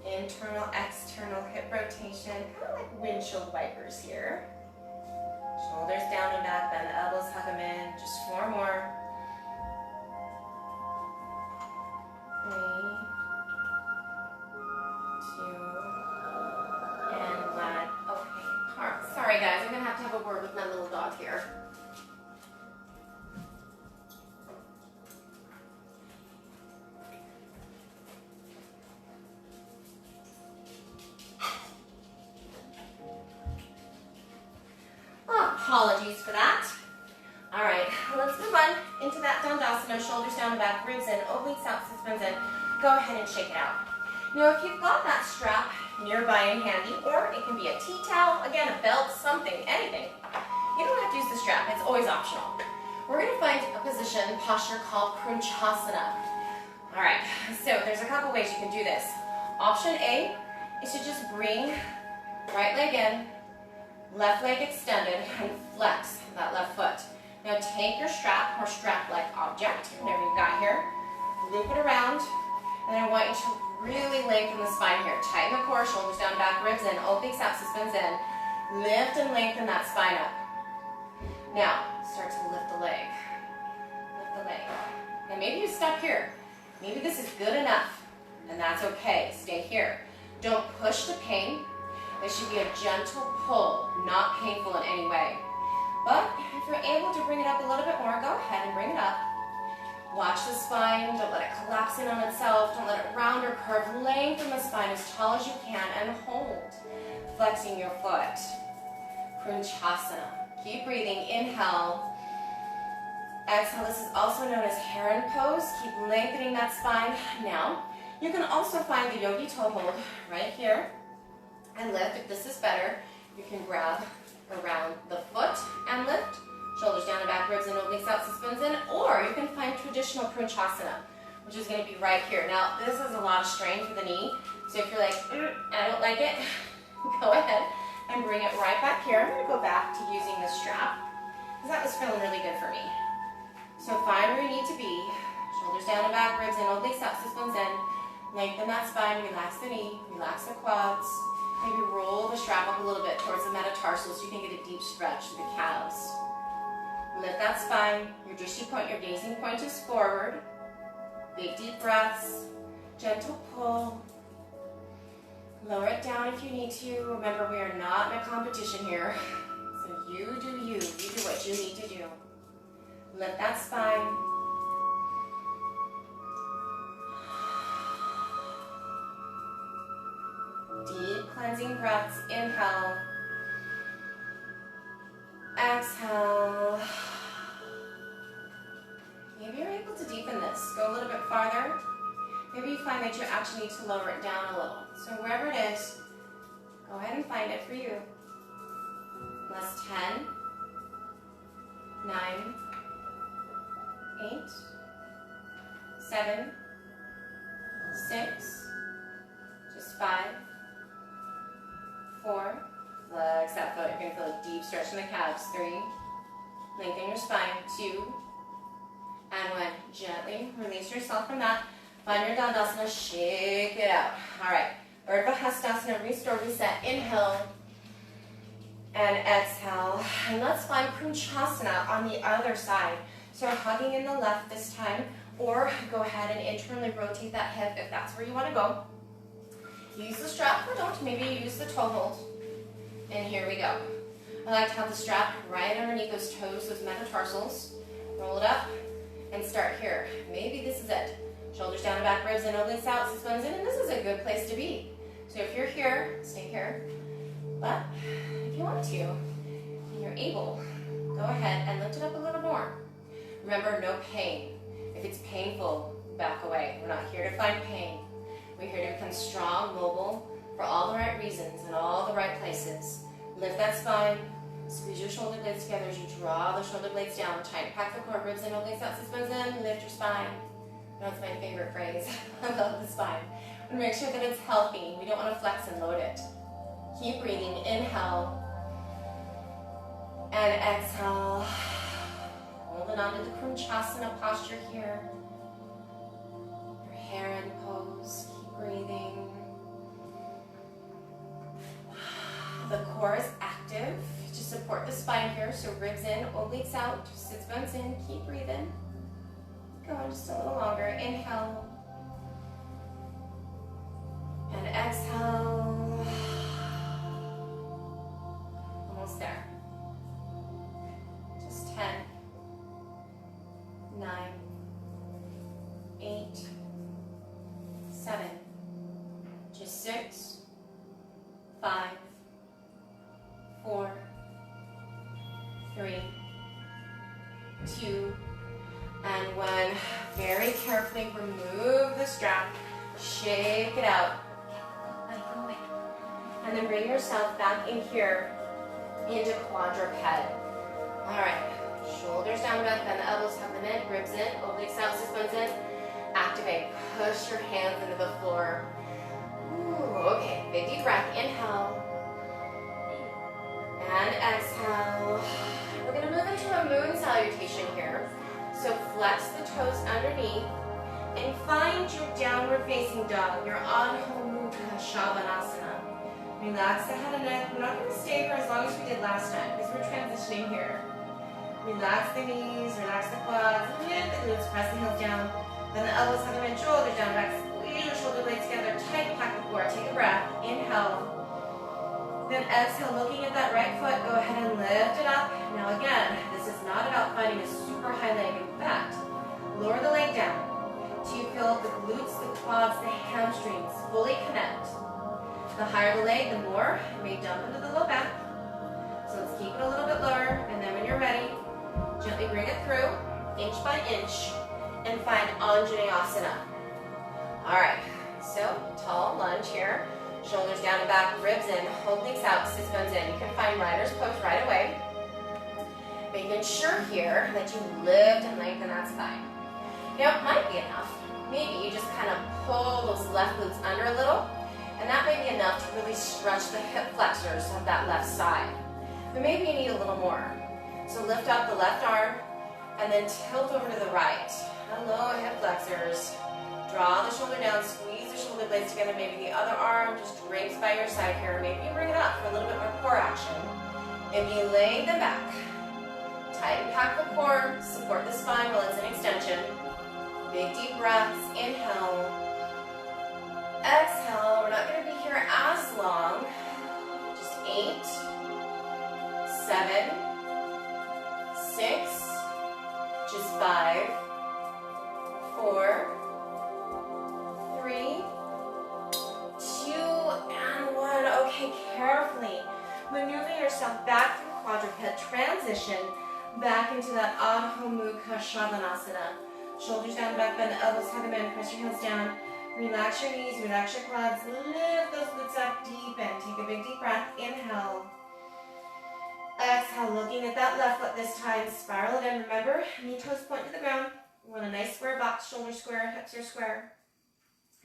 internal, external hip rotation, kind of like windshield wipers here. Shoulders down and back, bend the elbows, tuck them in, just 4 more. 3, 2, and 1. Okay, sorry guys, I'm gonna have a word with my little dog here. Oh, apologies for that. All right, let's move on into that Dandasana, shoulders down and back, ribs in, obliques out, sits bones in. Go ahead and shake it out. Now, if you've got that strap nearby and handy, or it can be a tea towel, again, a belt, something, anything. You don't have to use the strap, it's always optional. We're gonna find a position, posture called Krunchasana. All right, so there's a couple ways you can do this. Option A is to just bring right leg in, left leg extended, and flex that left foot. Now take your strap or strap-like object, whatever you've got here, loop it around, and I want you to really lengthen the spine here. Tighten the core, shoulders down, back, ribs in, obliques out, suspends in. Lift and lengthen that spine up. Now, start to lift the leg. Lift the leg. And maybe you stop here. Maybe this is good enough, and that's okay. Stay here. Don't push the pain. It should be a gentle pull, not painful in any way. But if you're able to bring it up a little bit more, go ahead and bring it up. Watch the spine. Don't let it collapse in on itself. Don't let it round or curve. Lengthen the spine as tall as you can and hold, flexing your foot. Krunchasana. Keep breathing. Inhale. Exhale. This is also known as heron pose. Keep lengthening that spine. Now, you can also find the yogi toe hold right here and lift. If this is better, you can grab around the foot and lift. Shoulders down and back, ribs and obliques out, suspends in. Or you can find traditional Krunchasana, which is going to be right here. Now, this is a lot of strain for the knee. So if you're like, I don't like it, go ahead and bring it right back here. I'm going to go back to using this strap because that was feeling really good for me. So find where you need to be. Shoulders down and back, ribs and obliques out, suspends in. Lengthen that spine, relax the knee, relax the quads. Maybe roll the strap up a little bit towards the metatarsals so you can get a deep stretch through the calves. Lift that spine. Your drishti point, your gazing point is forward. Big deep breaths. Gentle pull. Lower it down if you need to. Remember, we are not in a competition here. So you do you. You do what you need to do. Lift that spine. cleansing breaths. Inhale. Exhale. Maybe you're able to deepen this. Go a little bit farther. Maybe you find that you actually need to lower it down a little. So wherever it is, go ahead and find it for you. Last 10, 9, 8, 7, 6, just 5, 4, flex that foot. You're going to feel a deep stretch in the calves. 3, lengthen your spine. 2, and 1. Gently release yourself from that. Find your Dandasana, shake it out. All right, Urdhva Hastasana, restore, reset. Inhale and exhale. And let's find Krunchasana on the other side. So hugging in the left this time, or go ahead and internally rotate that hip if that's where you want to go. Use the strap or don't, maybe use the toe hold. And here we go. I like to have the strap right underneath those toes, those metatarsals. Roll it up and start here. Maybe this is it. Shoulders down and back, ribs in, obliques out, sit bones in, and this is a good place to be. So if you're here, stay here. But if you want to, and you're able, go ahead and lift it up a little more. Remember, no pain. If it's painful, back away. We're not here to find pain. We're here to become strong, mobile, for all the right reasons in all the right places. Lift that spine, squeeze your shoulder blades together as you draw the shoulder blades down. Tight, pack the core, ribs in, obliques out, sit bones in, lift your spine. That's my favorite phrase. I love the spine. We want to make sure that it's healthy. We don't want to flex and load it. Keep breathing. Inhale and exhale. Holding on to the Krunchasana posture here. Your heron pose. Keep breathing. The core is active to support the spine here. So ribs in, obliques out, sits bones in. Keep breathing. Go on just a little longer. Inhale and exhale. Almost there. Just 10, 9, 8, 7, just 6, 5, 4, 3, 2, and 1. Very carefully remove the strap, shake it out, and then bring yourself back in here into quadruped. All right, shoulders down, back, bend the elbows, tuck them in, ribs in, obliques out, sit bones in. Activate, push your hands into the floor. Ooh, okay, big deep breath. Inhale and exhale. We're gonna move into a moon salutation here. So flex the toes underneath and find your downward facing dog, your Adho Mukha Shavasana. Relax the head and neck. We're not going to stay here as long as we did last time because we're transitioning here. Relax the knees, relax the quads, lift the glutes, press the heels down. Then the elbows have them in, shoulders down, back, squeeze your shoulder blades together, tight, pack the core. Take a breath, inhale. Then exhale, looking at that right foot, go ahead and lift it up. Now again, this is not about finding a super high leg. In fact, lower the leg down till you feel the glutes, the quads, the hamstrings fully connect. The higher the leg, the more it may dump into the low back. So let's keep it a little bit lower, and then when you're ready, gently bring it through, inch by inch, and find Anjaneyasana. All right, so tall lunge here. Shoulders down and back, ribs in, obliques out, sits bones in. You can find rider's pose right away. Making sure here that you lift and lengthen that spine. Now, it might be enough. Maybe you just kind of pull those left glutes under a little, and that may be enough to really stretch the hip flexors of that left side. But maybe you need a little more. So lift up the left arm, and then tilt over to the right. Hello, hip flexors. Draw the shoulder down, squeeze the shoulder blades together. Maybe the other arm just drapes by your side here. Maybe you bring it up for a little bit more core action. Maybe you lay them back. Tighten, pack the core, support the spine while it's in extension. Big deep breaths, inhale. Exhale, we're not going to be here as long. Just 8, 7, 6, just 5, 4, 3, 2, and 1. Maneuver yourself back through quadruped, transition back into that Adho Mukha Shavasana. Shoulders down, back bend, the elbows hug them in, press your heels down. Relax your knees, relax your quads, lift those glutes up, deepen. Take a big deep breath, inhale. Exhale, looking at that left foot this time, spiral it in. Remember, knee toes point to the ground. We want a nice square box, shoulders square, hips are square.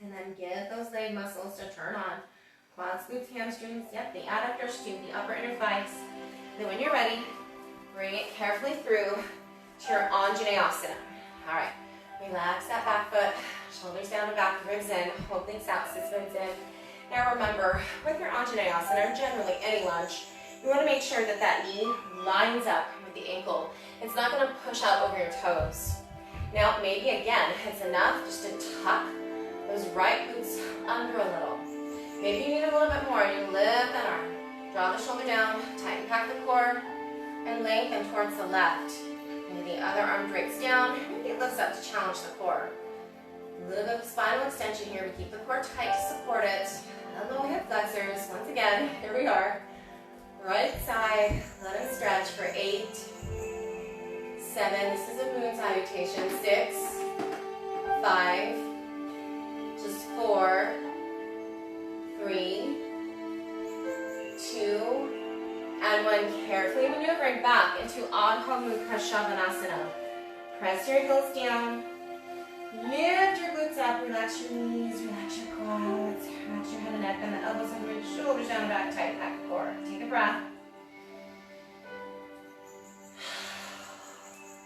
And then get those leg muscles to turn on. Quads, glutes, hamstrings, yep, the adductors too, the upper inner thighs. Then when you're ready, bring it carefully through to your Anjaneyasana. All right, relax that back foot, shoulders down and back, ribs in, obliques out, sit bones in. Now remember, with your Anjaneyasana, or generally any lunge, you want to make sure that that knee lines up with the ankle. It's not going to push out over your toes. Now maybe again, it's enough just to tuck those right glutes under a little. Maybe you need a little bit more. You lift that arm. Draw the shoulder down, tighten back the core, and lengthen towards the left. Maybe the other arm drapes down, maybe it lifts up to challenge the core. A little bit of spinal extension here. We keep the core tight to support it. Elbow hip flexors. Once again, here we are. Right side, let them stretch for 8, 7, this is a moon salutation, 6, 5, just 4, 3, 2, and 1. Carefully maneuvering back into Adho Mukha Shavasana. Press your heels down, lift your glutes up, relax your knees, relax your quads, relax your head and neck, and the elbows under your shoulders down and back, tighten back the core. Take a breath.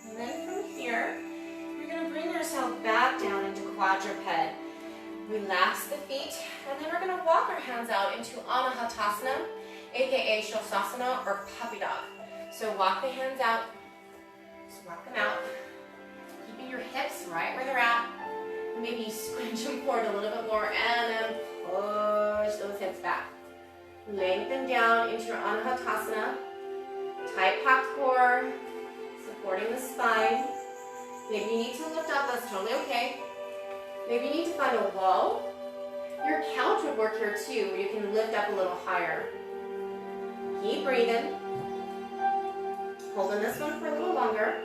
And then from here, you're going to bring yourself back down into quadruped. Relax the feet, and then we're going to walk our hands out into Anahatasana, aka Shosasana or Puppy Dog. So walk the hands out, just walk them out, keeping your hips right where they're at. Maybe you scrunch them forward a little bit more and then push those hips back. Lengthen down into your Anahatasana, tight packed core, supporting the spine. Maybe you need to lift up, that's totally okay. Maybe you need to find a wall. Your couch would work here too, where you can lift up a little higher. Keep breathing. Holding this one for a little longer.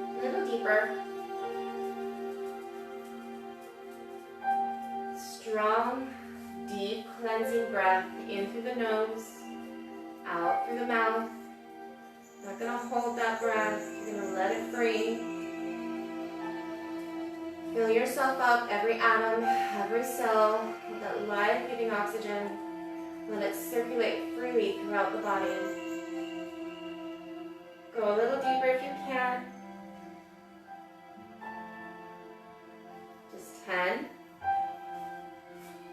A little deeper. Strong, deep cleansing breath in through the nose, out through the mouth. Not going to hold that breath, you're going to let it free. Fill yourself up, every atom, every cell, with that life-giving oxygen. Let it circulate freely throughout the body. Go a little deeper if you can. Just 10,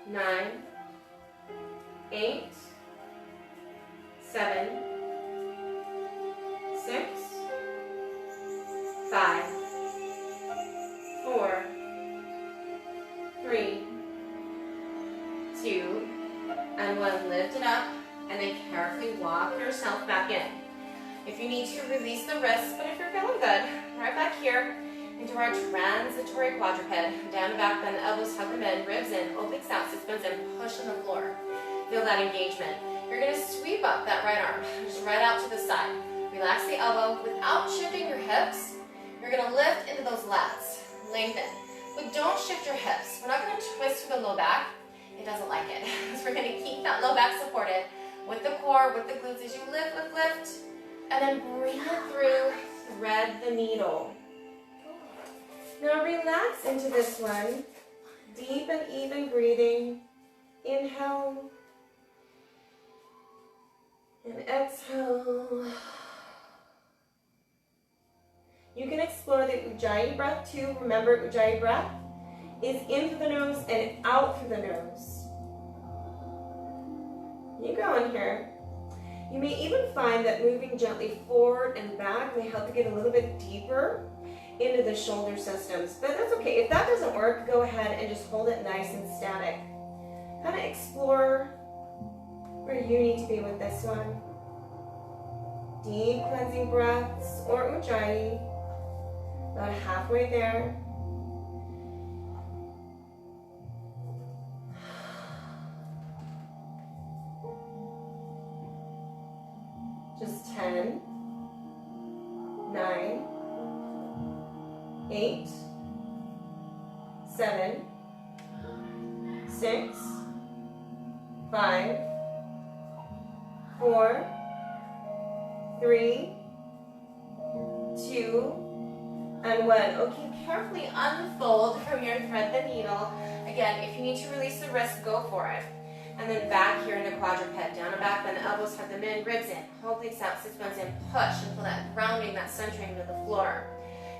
9, 8, 7, 6, 5, 4, 3, 2, and 1. Lift it up, and then carefully walk yourself back in. If you need to, release the wrists, but if you're feeling good, right back here into our transitory quadruped. Down and back, bend the elbows, hug them in, ribs in, obliques out, sit bones in, push on the floor. Feel that engagement. You're going to sweep up that right arm, just right out to the side. Relax the elbow without shifting your hips. You're going to lift into those lats. Lengthen. But don't shift your hips. We're not going to twist through the low back. It doesn't like it. So we're going to keep that low back supported with the core, with the glutes as you lift, lift, lift. And then bring it through. Thread the needle. Now relax into this one. Deep and even breathing. Inhale. And exhale. You can explore the Ujjayi breath too. Remember, Ujjayi breath is in through the nose and out through the nose. You go in here. You may even find that moving gently forward and back may help you get a little bit deeper into the shoulder systems. But that's okay. If that doesn't work, go ahead and just hold it nice and static. Kind of explore where you need to be with this one. Deep cleansing breaths or Ujjayi. About halfway there. Just 10, 9, 8, 7, 6, 5, 4, 3, 2, and 1. Okay, carefully unfold from your thread the needle. Again, if you need to release the wrist, go for it. And then back here into quadruped, down and back, bend the elbows, hug them in, ribs in, obliques out, sits bones in, push, and feel that grounding, that centering to the floor.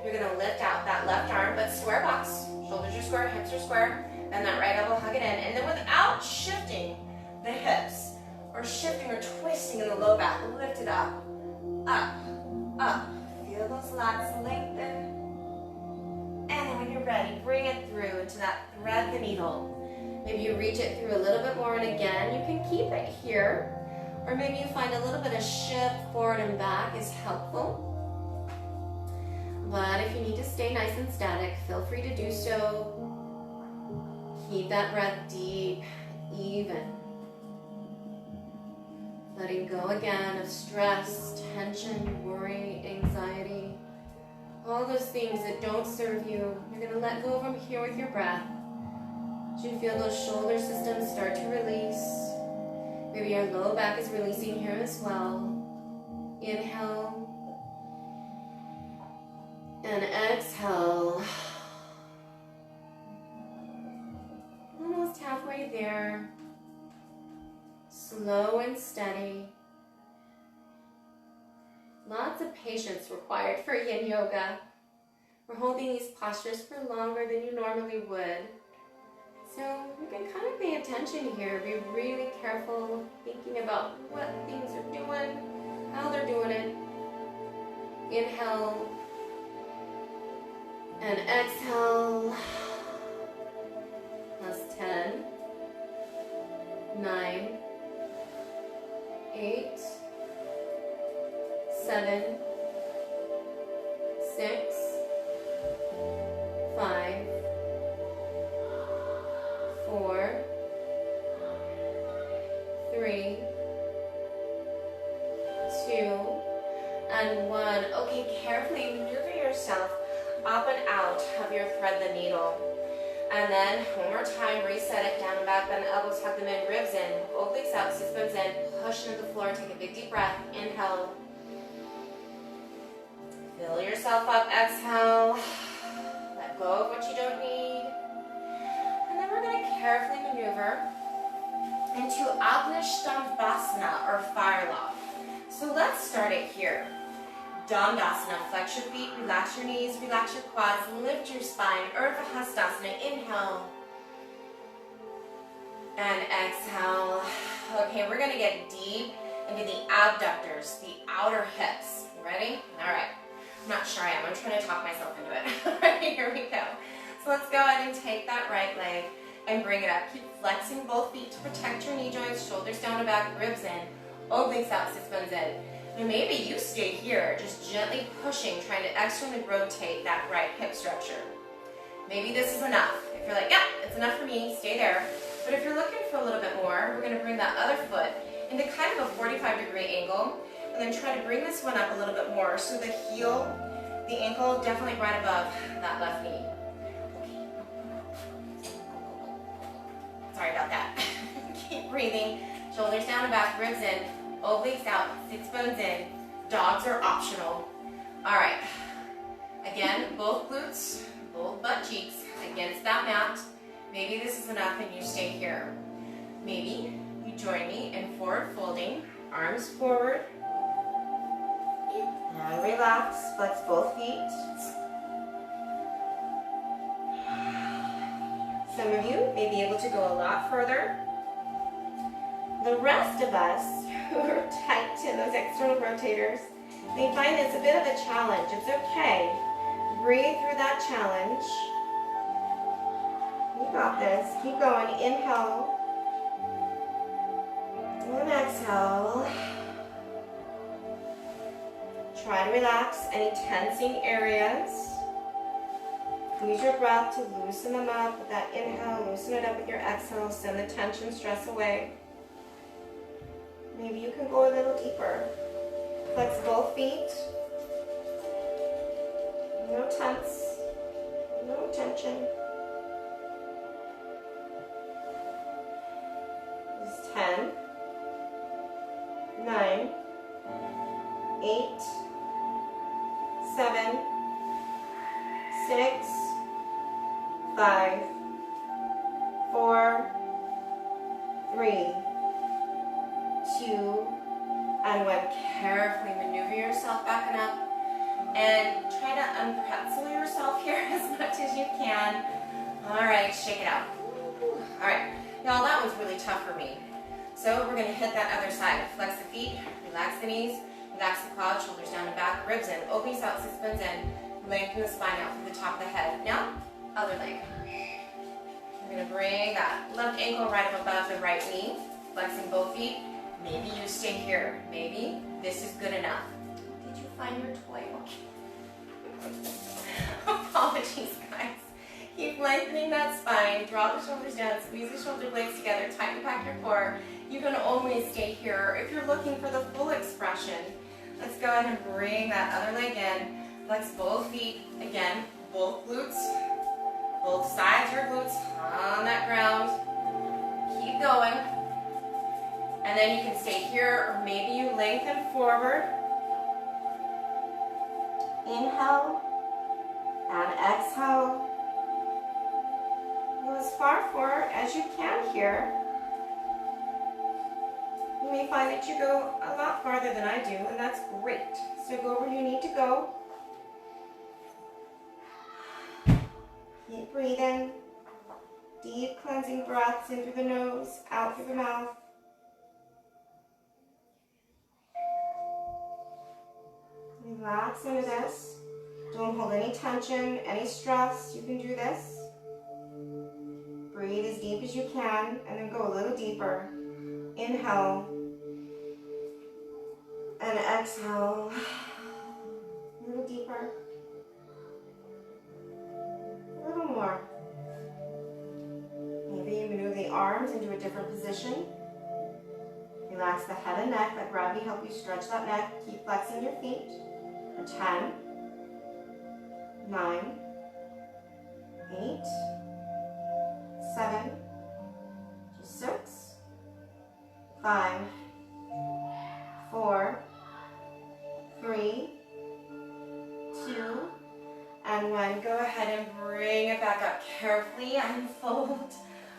You're gonna lift out that left arm, but square box. Shoulders are square, hips are square, and that right elbow, hug it in. And then without shifting the hips, or shifting or twisting in the low back, lift it up, up, up. Feel those lats lengthen. And then when you're ready, bring it through into that thread the needle. Maybe you reach it through a little bit more, and again, you can keep it here. Or maybe you find a little bit of shift forward and back is helpful. But if you need to stay nice and static, feel free to do so. Keep that breath deep, even. Letting go again of stress, tension, worry, anxiety. All those things that don't serve you, you're going to let go of them here with your breath. As you feel those shoulder systems start to release. Maybe your low back is releasing here as well. Inhale. And exhale. Almost halfway there. Slow and steady. Lots of patience required for Yin Yoga. We're holding these postures for longer than you normally would. So you can kind of pay attention here. Be really careful thinking about what things are doing, how they're doing it. Inhale and exhale. Last 10, 9, 8, 7, 6, 5, 4, 3, 2, and 1. Okay, carefully maneuver yourself up and out of your thread the needle. And then, one more time, reset it, down and back, bend the elbows, hug them in, ribs in, obliques out, sits bones in, push into the floor, take a big deep breath, inhale. Fill yourself up, exhale. Let go of what you don't need. And then we're going to carefully maneuver into Adhisthambasana, or fire log. So let's start it here. Dandasana, flex your feet, relax your knees, relax your quads, lift your spine. Urdhva Hastasana, inhale. And exhale. Okay, we're going to get deep into the abductors, the outer hips. Ready? All right. I'm not sure I am. I'm trying to talk myself into it. All right, here we go. So let's go ahead and take that right leg and bring it up. Keep flexing both feet to protect your knee joints, shoulders down and back, ribs in, obliques out, sits bones in. And maybe you stay here, just gently pushing, trying to externally rotate that right hip structure. Maybe this is enough. If you're like, yeah, it's enough for me, stay there. But if you're looking for a little bit more, we're going to bring that other foot into kind of a 45-degree angle, and then try to bring this one up a little bit more so the heel, the ankle, definitely right above that left knee. Sorry about that. Keep breathing. Shoulders down and back, ribs in, obliques out, sits bones in. Dogs are optional. All right. Again, both glutes, both butt cheeks against that mat. Maybe this is enough and you stay here. Maybe you join me in forward folding, arms forward. And relax, flex both feet. Some of you may be able to go a lot further. The rest of us who are tight in those external rotators may find this a bit of a challenge. It's okay. Breathe through that challenge. You got this. Keep going. Inhale. And exhale. Try to relax any tensing areas. Use your breath to loosen them up with that inhale. Loosen it up with your exhale. Send the tension, stress away. Maybe you can go a little deeper. Flex both feet. No tense, no tension. Just 10, 9, 8, 7, 6, 5, 4, 3, 2, and 1. Carefully maneuver yourself back and up. And try to unpretzel yourself here as much as you can. All right, shake it out. All right, y'all, that was really tough for me. So we're gonna hit that other side. Flex the feet, relax the knees, relax the quads, shoulders down and back, ribs in, obliques out, sits bones in, lengthen the spine out through the top of the head. Now, other leg. We're gonna bring that left ankle right up above the right knee, flexing both feet. Maybe you stay here. Maybe this is good enough. Did you find your toy? Apologies, guys. Keep lengthening that spine. Draw the shoulders down. Squeeze the shoulder blades together. Tighten back your core. You can always stay here if you're looking for the full expression. Let's go ahead and bring that other leg in. Flex both feet. Again, both glutes. Both sides of your glutes on that ground. Keep going. And then you can stay here, or maybe you lengthen forward. Inhale and exhale. Go as far forward as you can here. You may find that you go a lot farther than I do, and that's great. So go where you need to go. Keep breathing. Deep cleansing breaths in through the nose, out through the mouth. Relax into this. Don't hold any tension, any stress. You can do this. Breathe as deep as you can, and then go a little deeper. Inhale. And exhale. A little deeper. A little more. Maybe you maneuver the arms into a different position. Relax the head and neck. Let gravity help you stretch that neck. Keep flexing your feet. 10, 9, 8, 7, 6, 5, 4, 3, 2, and 1. Go ahead and bring it back up carefully. Unfold,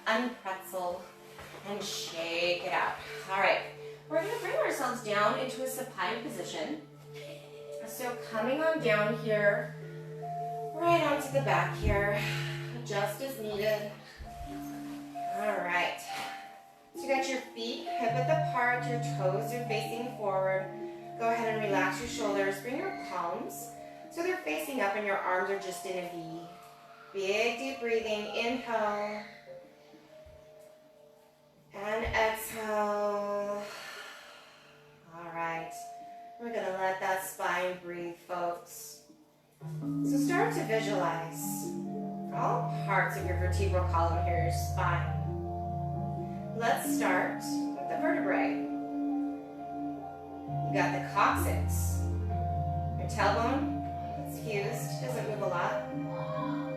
unpretzel, and shake it out. All right, we're going to bring ourselves down into a supine position. So coming on down here, right onto the back here, just as needed. All right. So you got your feet hip-width apart, your toes are facing forward. Go ahead and relax your shoulders. Bring your palms so they're facing up and your arms are just in a V. Big deep breathing. Inhale. And exhale. All right. We're going to let that spine breathe, folks. So start to visualize all parts of your vertebral column here, your spine. Let's start with the vertebrae. You got the coccyx. Your tailbone, it's fused, doesn't move a lot.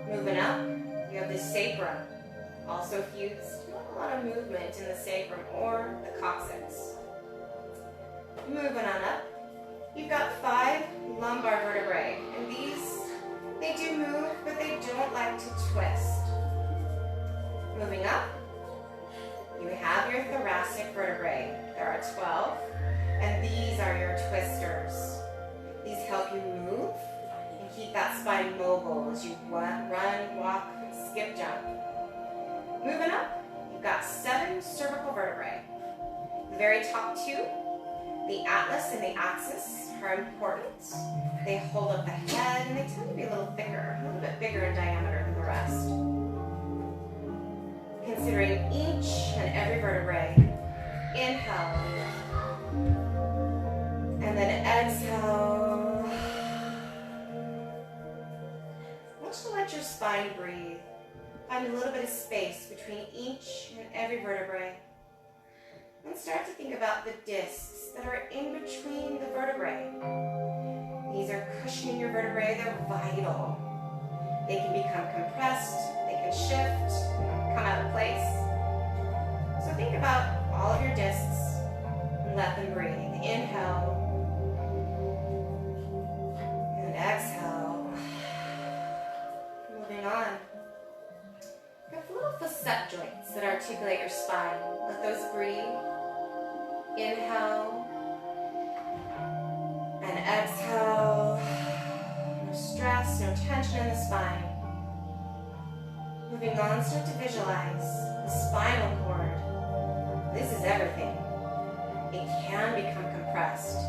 Moving up, you have the sacrum, also fused. Not a lot of movement in the sacrum or the coccyx. Moving on up. You've got 5 lumbar vertebrae, and these, they do move, but they don't like to twist. Moving up, you have your thoracic vertebrae. There are 12, and these are your twisters. These help you move and keep that spine mobile as you run, walk, skip, jump. Moving up, you've got 7 cervical vertebrae. The very top 2, the atlas and the axis, are important. They hold up the head and they tend to be a little thicker, a little bit bigger in diameter than the rest. Considering each and every vertebrae, inhale, and then exhale. I want you to let your spine breathe. Find a little bit of space between each and every vertebrae. And start to think about the discs that are in between the vertebrae. vertebrae, they're vital. They can become compressed, they can shift, come out of place. So think about all of your discs and let them breathe. Inhale and exhale. Moving on. You have little facet joints that articulate your spine. Let those breathe. Inhale and exhale. No stress, no tension in the spine. Moving on, start to visualize the spinal cord. This is everything. It can become compressed.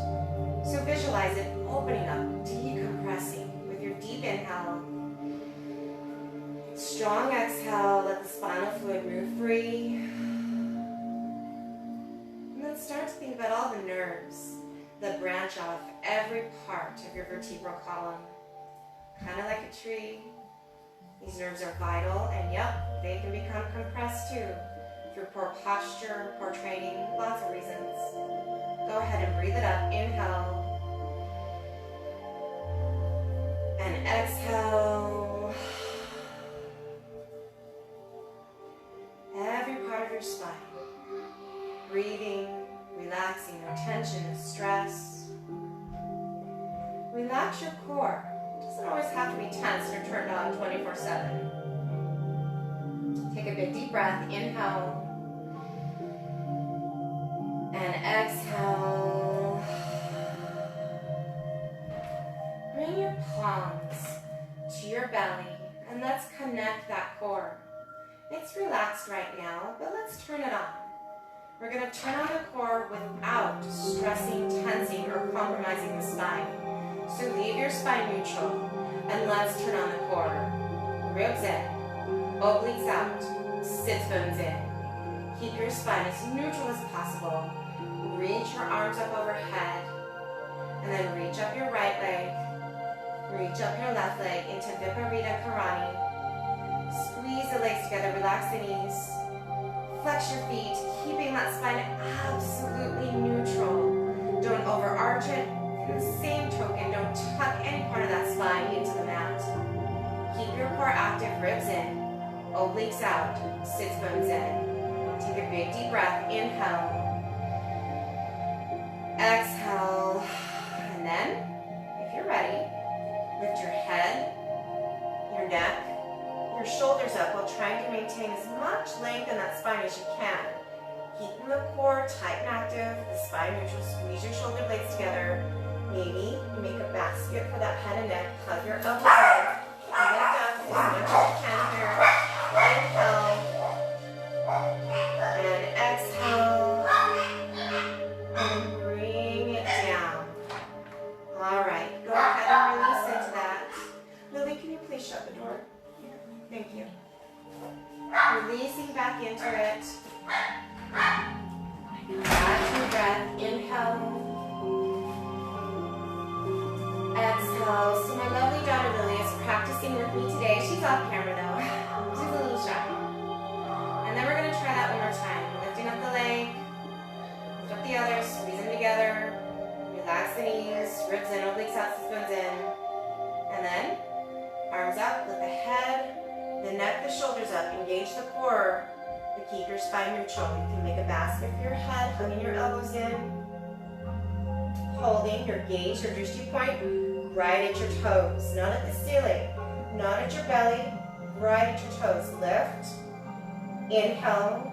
So visualize it opening up, decompressing with your deep inhale. Strong exhale, let the spinal fluid move free. And then start to think about all the nerves that branch off every part of your vertebral column. Kind of like a tree. These nerves are vital, and yep, they can become compressed too, through poor posture, poor training, lots of reasons. Go ahead and breathe it up. Inhale. And exhale. Every part of your spine. Breathing, relaxing, no tension, no stress. Relax your core. It doesn't always have to be tense or turned on 24/7. Take a big deep breath. Inhale. And exhale. Bring your palms to your belly and let's connect that core. It's relaxed right now, but let's turn it on. We're going to turn on the core without stressing, tensing, or compromising the spine. So leave your spine neutral and let's turn on the core. Ribs in, obliques out, sits bones in. Keep your spine as neutral as possible. Reach your arms up overhead and then reach up your right leg. Reach up your left leg into Viparita Karani. Squeeze the legs together, relax the knees. Flex your feet, keeping that spine absolutely neutral. Don't overarch it. In the same token, don't tuck any part of that spine into the mat. Keep your core active, ribs in, obliques out, sits bones in. Take a big deep breath, inhale. Exhale. And then, if you're ready, lift your head, your neck, your shoulders up while trying to maintain as much length in that spine as you can. Keeping the core tight and active, the spine neutral, squeeze your shoulder blades together. Maybe you make a basket for that head and neck, hug your elbows in, and lift up as much as you can here. Inhale, and exhale, and bring it down. All right, go ahead and release into that. Lily, can you please shut the door? Thank you. Releasing back into it. Back to your breath. Inhale. Exhale. So my lovely daughter Lily is practicing with me today. She's off camera though. She's a little shy. And then we're going to try that one more time. Lifting up the leg. Lift up the other. Squeeze them together. Relax the knees. Ribs in. Obliques out. Sits bones in. And then arms up. Lift the head. The neck, the shoulders up, engage the core, but keep your spine neutral. You can make a basket for your head, hugging your elbows in, holding your gaze, your drishti point, right at your toes, not at the ceiling, not at your belly, right at your toes. Lift, inhale,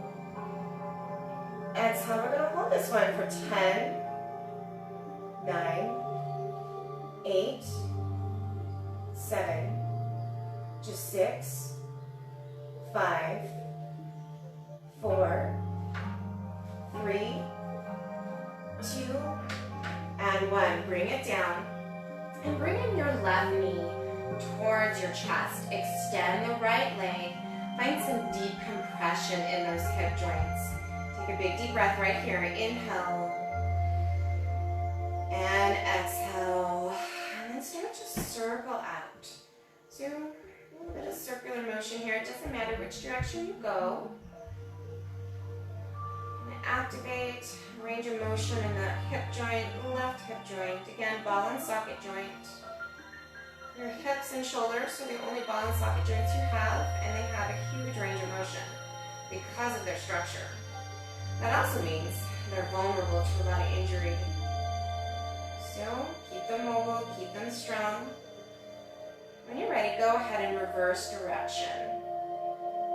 exhale. We're going to hold this one for 10, 9, 8, 7, just 6, 5, 4, 3, 2, and 1. Bring it down and bring in your left knee towards your chest. Extend the right leg. Find some deep compression in those hip joints. Take a big deep breath right here. Inhale and exhale. And then start to circle out. So a little bit of circular motion here. It doesn't matter which direction you go. And activate range of motion in the hip joint, left hip joint. Again, ball and socket joint. your hips and shoulders are the only ball and socket joints you have, and they have a huge range of motion because of their structure. That also means they're vulnerable to a lot of injury. So keep them mobile, keep them strong. When you're ready, go ahead and reverse direction.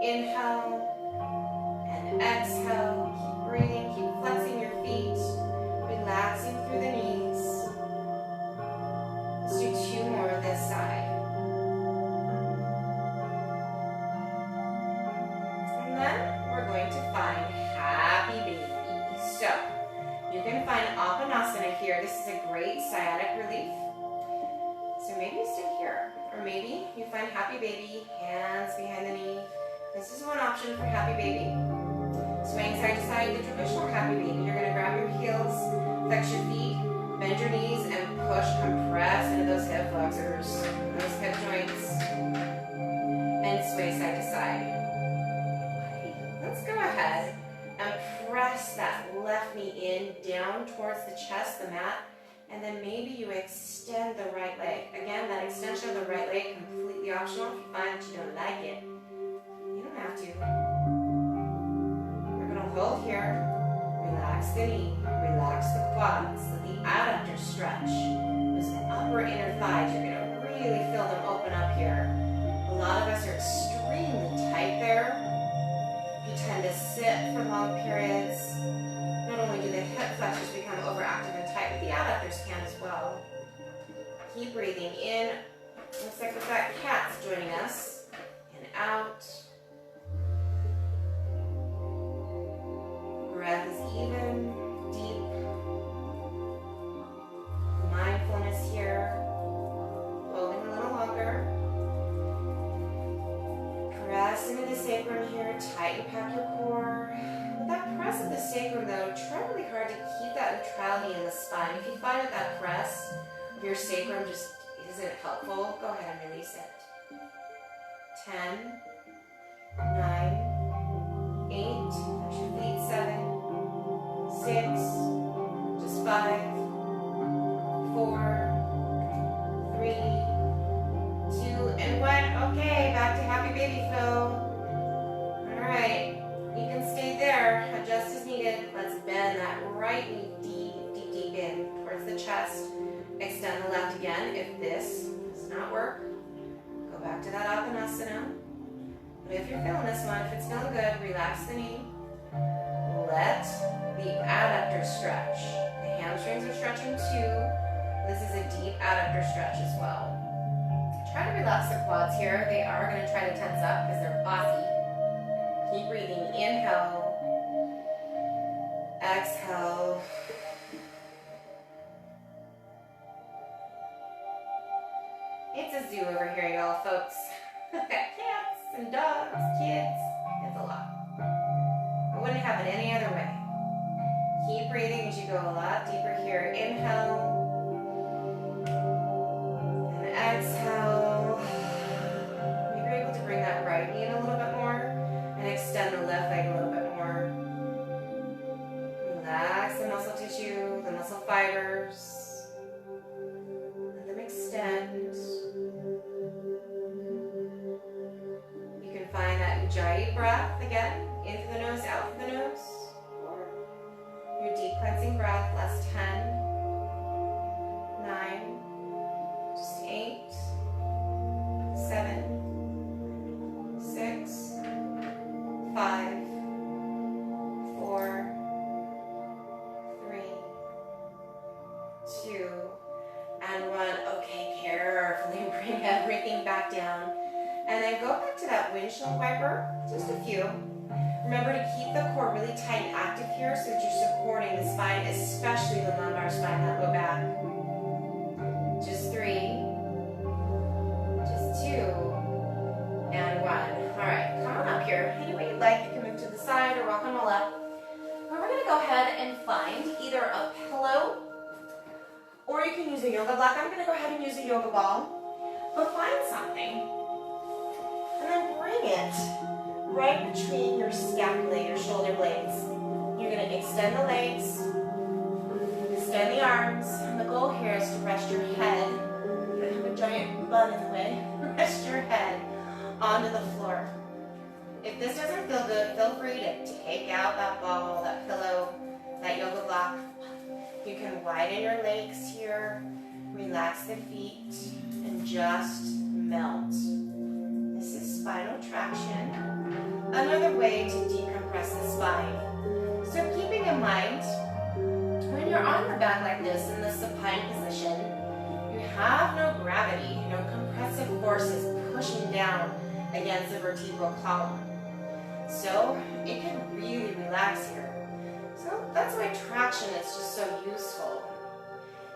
Inhale and exhale. Keep breathing, keep flexing your feet, relaxing through the knees. Let's do 2 more this side. And then we're going to find happy baby. So you can find Apanasana here. This is a great sciatic relief. So maybe you stay here. Or maybe you find happy baby, hands behind the knee. This is one option for happy baby. Swaying side to side, the traditional happy baby. You're going to grab your heels, flex your feet, bend your knees, and push, compress into those hip flexors, those hip joints, and sway side to side. Let's go ahead and press that left knee in, down towards the chest, the mat, and then maybe you extend the right leg. Again, that extension of the right leg, completely optional. If you find that you don't like it, you don't have to. We're gonna hold here, relax the knee, relax the quads, let the adductors stretch. Those upper inner thighs, you're gonna really feel them open up here. A lot of us are extremely tight there. You tend to sit for long periods. Not only do the hip flexors become overactive and tight, but the adductors can as well. Keep breathing in. Looks like we've got cats joining us. And out. Breath is even, deep. Mindfulness here. Holding a little longer. Press into the sacrum here. Tighten back your core. With that press of the sacrum though, try really hard to keep that neutrality in the spine. If you find that press of your sacrum just isn't helpful, go ahead and release it. 10, 9, 8, touch your feet, 7, 6, just 5, 4, 3, 2, and 1. Okay, back to happy baby flow. Alright. You can stay there, adjust as needed. Let's bend that right knee deep, deep, deep in towards the chest. Extend the left again. If this does not work, go back to that Apanasana. But if you're feeling this one, if it's feeling good, relax the knee. Let the adductors stretch. The hamstrings are stretching too. This is a deep adductor stretch as well. Try to relax the quads here. They are going to try to tense up because they're bossy. Keep breathing. Inhale. Exhale. It's a zoo over here, y'all, folks. Cats and dogs, kids. It's a lot. I wouldn't have it any other way. Keep breathing as you go a lot deeper here. Inhale. And exhale. Maybe you're able to bring that right knee in a little bit more. And extend the left leg a little bit more. Relax the muscle tissue, the muscle fibers. Let them extend. You can find that Ujjayi breath again. In through the nose, out through the nose. Or your deep cleansing breath. Last 10, 9, just 8, 7, 6, 5, 4, 3, 2, and 1. Okay, carefully bring everything back down. And then go back to that windshield wiper, just a few. Remember to keep the core really tight and active here so that you're supporting the spine, especially the lumbar spine, that low back. Just 3, just 2, and 1. All right, come on up here. Any way you'd like, you can move to the side or walk on all up. But we're gonna go ahead and find either a pillow or you can use a yoga block. I'm gonna go ahead and use a yoga ball, but find something. And then bring it right between your scapulae, your shoulder blades. You're going to extend the legs, extend the arms, and the goal here is to rest your head. You're going to have a giant butt in the way. Rest your head onto the floor. If this doesn't feel good, feel free to take out that ball, that pillow, that yoga block. You can widen your legs here, relax the feet, and just melt. This is spinal traction. Another way to decompress the spine. So keeping in mind, when you're on your back like this in the supine position, you have no gravity, no compressive forces pushing down against the vertebral column. So it can really relax here. So that's why traction is just so useful.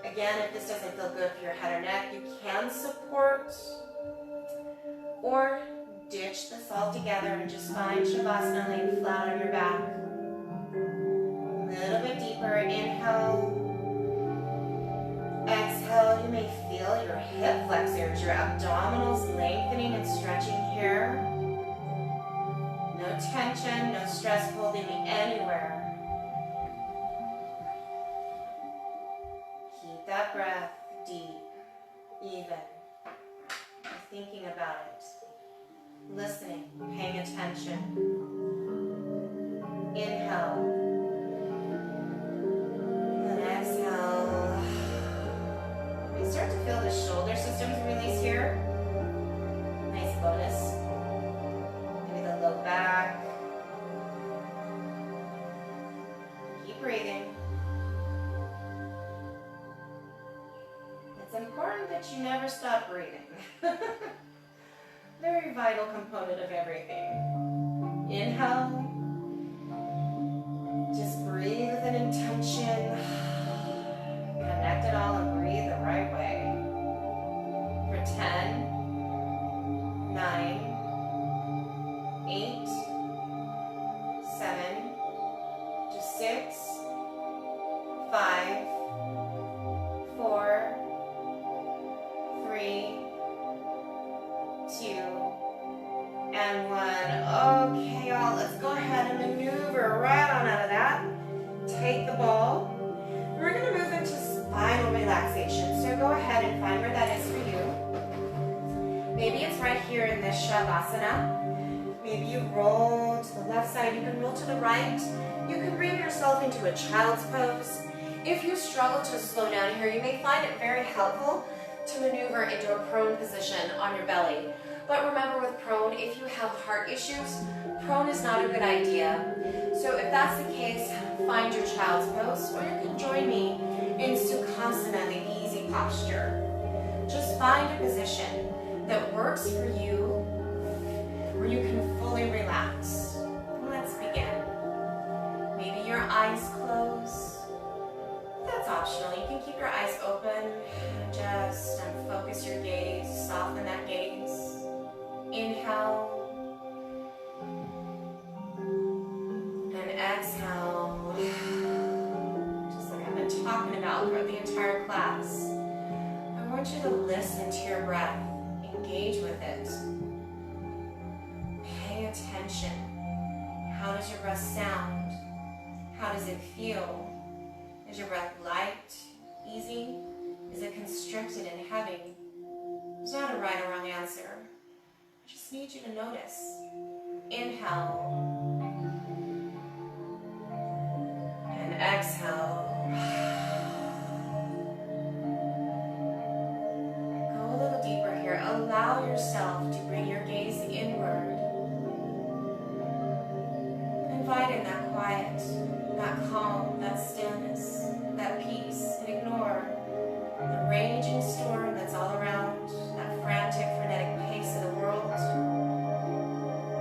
Again, if this doesn't feel good for your head or neck, you can support or ditch this all together and just find Shavasana laying flat on your back. A little bit deeper. Inhale. Exhale. You may feel your hip flexors, your abdominals lengthening and stretching here. No tension, no stress holding me anywhere. Keep that breath deep, even. Thinking about it. Listening, paying attention. Inhale. And exhale. You start to feel the shoulder systems release here. Nice bonus. Maybe the low back. Keep breathing. It's important that you never stop breathing. Very vital component of everything. Inhale. Just breathe with an intention. Connect it all and breathe the right way. For 10, 9, 8, 7, just 6, 5, 4, 3, 2, and 1. Okay, y'all, let's go ahead and maneuver right on out of that. Take the ball. We're going to move into spinal relaxation. So go ahead and find where that is for you. Maybe it's right here in this Shavasana. Maybe you roll to the left side. You can roll to the right. You can bring yourself into a child's pose. If you struggle to slow down here, you may find it very helpful to maneuver into a prone position on your belly. But remember, with prone, if you have heart issues, prone is not a good idea. So if that's the case, find your child's pose, or you can join me in Sukhasana, the easy posture. Just find a position that works for you, where you can fully relax. Let's begin. Maybe your eyes close. That's optional. You can keep your eyes open. Just focus your gaze, soften that gaze. Inhale. And exhale. Just like I've been talking about throughout the entire class. I want you to listen to your breath. Engage with it. Pay attention. How does your breath sound? How does it feel? Is your breath light, easy? Is it constricted and heavy? There's not a right or wrong answer. I just need you to notice. Inhale. And exhale. Go a little deeper here. Allow yourself to bring your gaze inward. Invite in that quiet, that calm, that stillness, that peace, and ignore the raging storm that's all around, that frantic, frenetic pace of the world.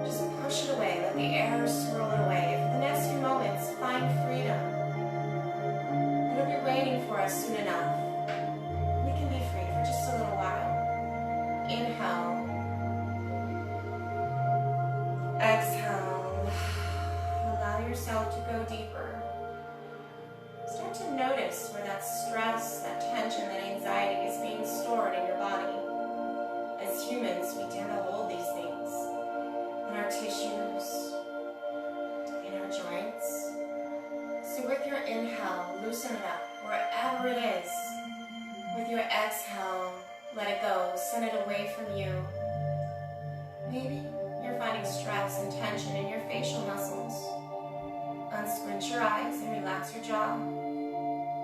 Just push it away, let the air swirl it away. For the next few moments, find freedom. It'll be waiting for us soon enough. We can be free for just a little while. Inhale. Exhale. Allow yourself to go deeper. Start to notice where that stress, that tension, that anxiety is being stored in your body. As humans, we tend to hold these things in our tissues, in our joints. So with your inhale, loosen it up wherever it is. With your exhale, Let it go. Send it away from you. Maybe you're finding stress and tension in your facial muscles. Unsquint your eyes and relax your jaw.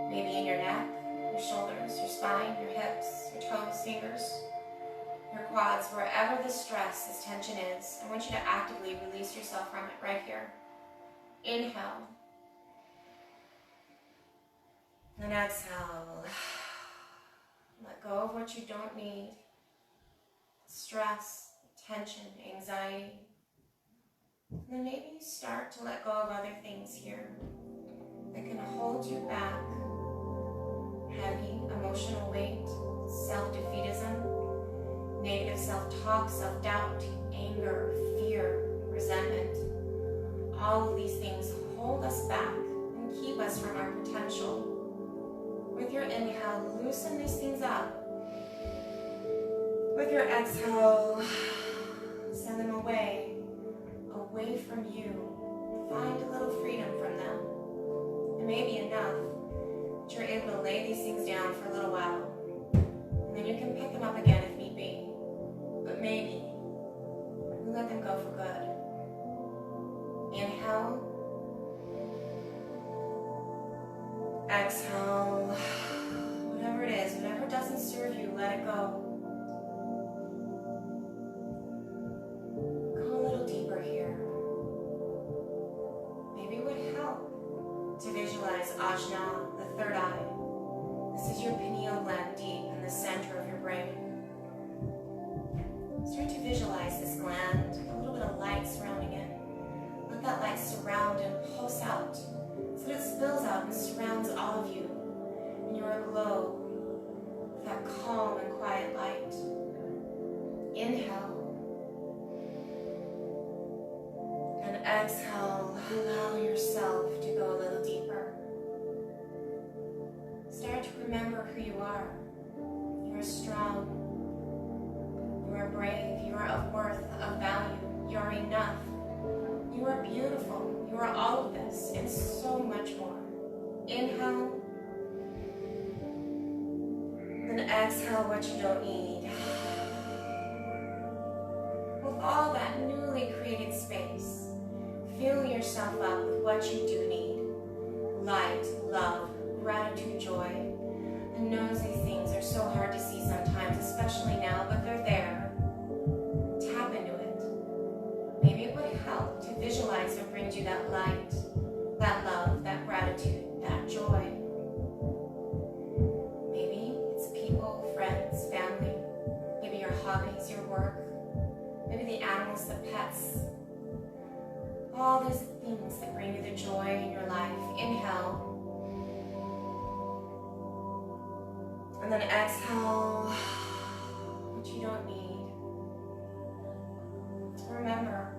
Maybe in your neck, your shoulders, your spine, your hips, your toes, fingers, your quads, wherever the stress, this tension is. I want you to actively release yourself from it right here. Inhale. And exhale. Let go of what you don't need. Stress, tension, anxiety. And then maybe you start to let go of other things here that can hold you back. Heavy emotional weight, self-defeatism, negative self-talk, self-doubt, anger, fear, resentment. All of these things hold us back and keep us from our potential. With your inhale, loosen these things up. With your exhale, send them away from you. Find a little freedom from them. It may be enough that you're able to lay these things down for a little while. And then you can pick them up again if need be. But maybe you let them go for good. Inhale. Exhale. Whatever it is, whatever doesn't serve you, let it go. Go a little deeper here. Maybe it would help to visualize Ajna, the third eye. This is your pineal gland deep in the center of your brain. Start to visualize this gland, a little bit of light surrounding it. Let that light surround and pulse out so that it spills out and surrounds all of you. And you're aglow with that calm and quiet light. Inhale. And exhale, allow yourself to go a little deeper. Start to remember who you are. You are strong. You are brave. You are of worth, of value. You are enough. You are beautiful. You are all of this and so much more. Inhale. And exhale what you don't need. With all that newly created space, fill yourself up with what you do need. Light, love, gratitude, joy. And knows these things are so hard to see sometimes, especially now, but they're there. Tap into it. Maybe it would help to visualize what brings you that light, that love, that gratitude, that joy. Maybe it's people, friends, family. Maybe your hobbies, your work. Maybe the animals, the pets. All those things that bring you the joy in your life. Inhale. And then exhale what you don't need. Remember,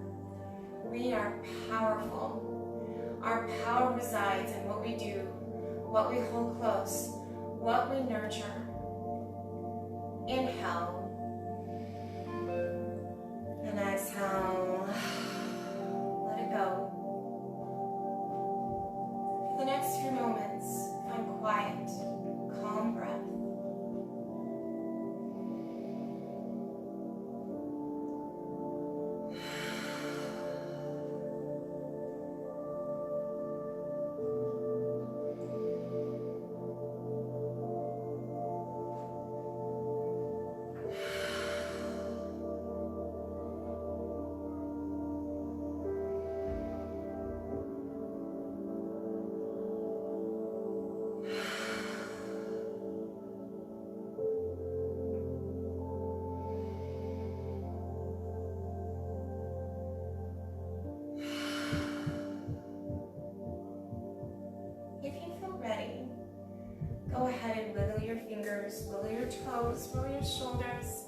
we are powerful. Our power resides in what we do, what we hold close, what we nurture. Inhale. And exhale. Let it go. For the next few moments, find quiet, calm breath. Go ahead and wiggle your fingers, wiggle your toes, wiggle your shoulders.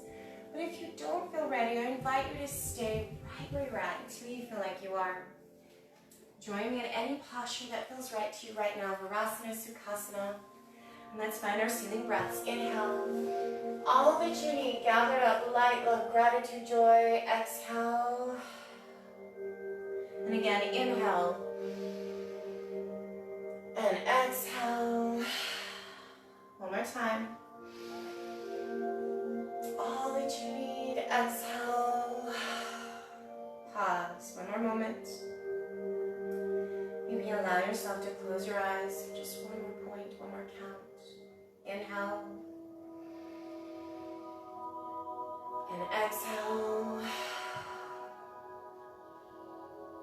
But if you don't feel ready, I invite you to stay right where you're at until you feel like you are. Join me in any posture that feels right to you right now, Virasana, Sukhasana. And let's find our ceiling breaths. Inhale. All that you need, gathered up, light, love, gratitude, joy. Exhale. And again, inhale. And exhale. One more time. that you need. Exhale. Pause. One more moment. Maybe allow yourself to close your eyes for just one more point, one more count. Inhale. And exhale.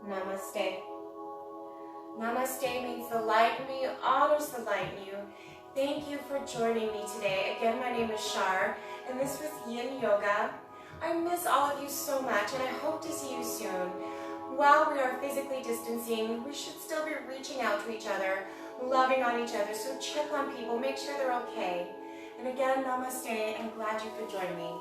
Namaste. Namaste means the light in me honors the light in you. Thank you for joining me today. Again, my name is Char, and this was Yin Yoga. I miss all of you so much, and I hope to see you soon. While we are physically distancing, we should still be reaching out to each other, loving on each other, so check on people, make sure they're okay. And again, namaste, and glad you could join me.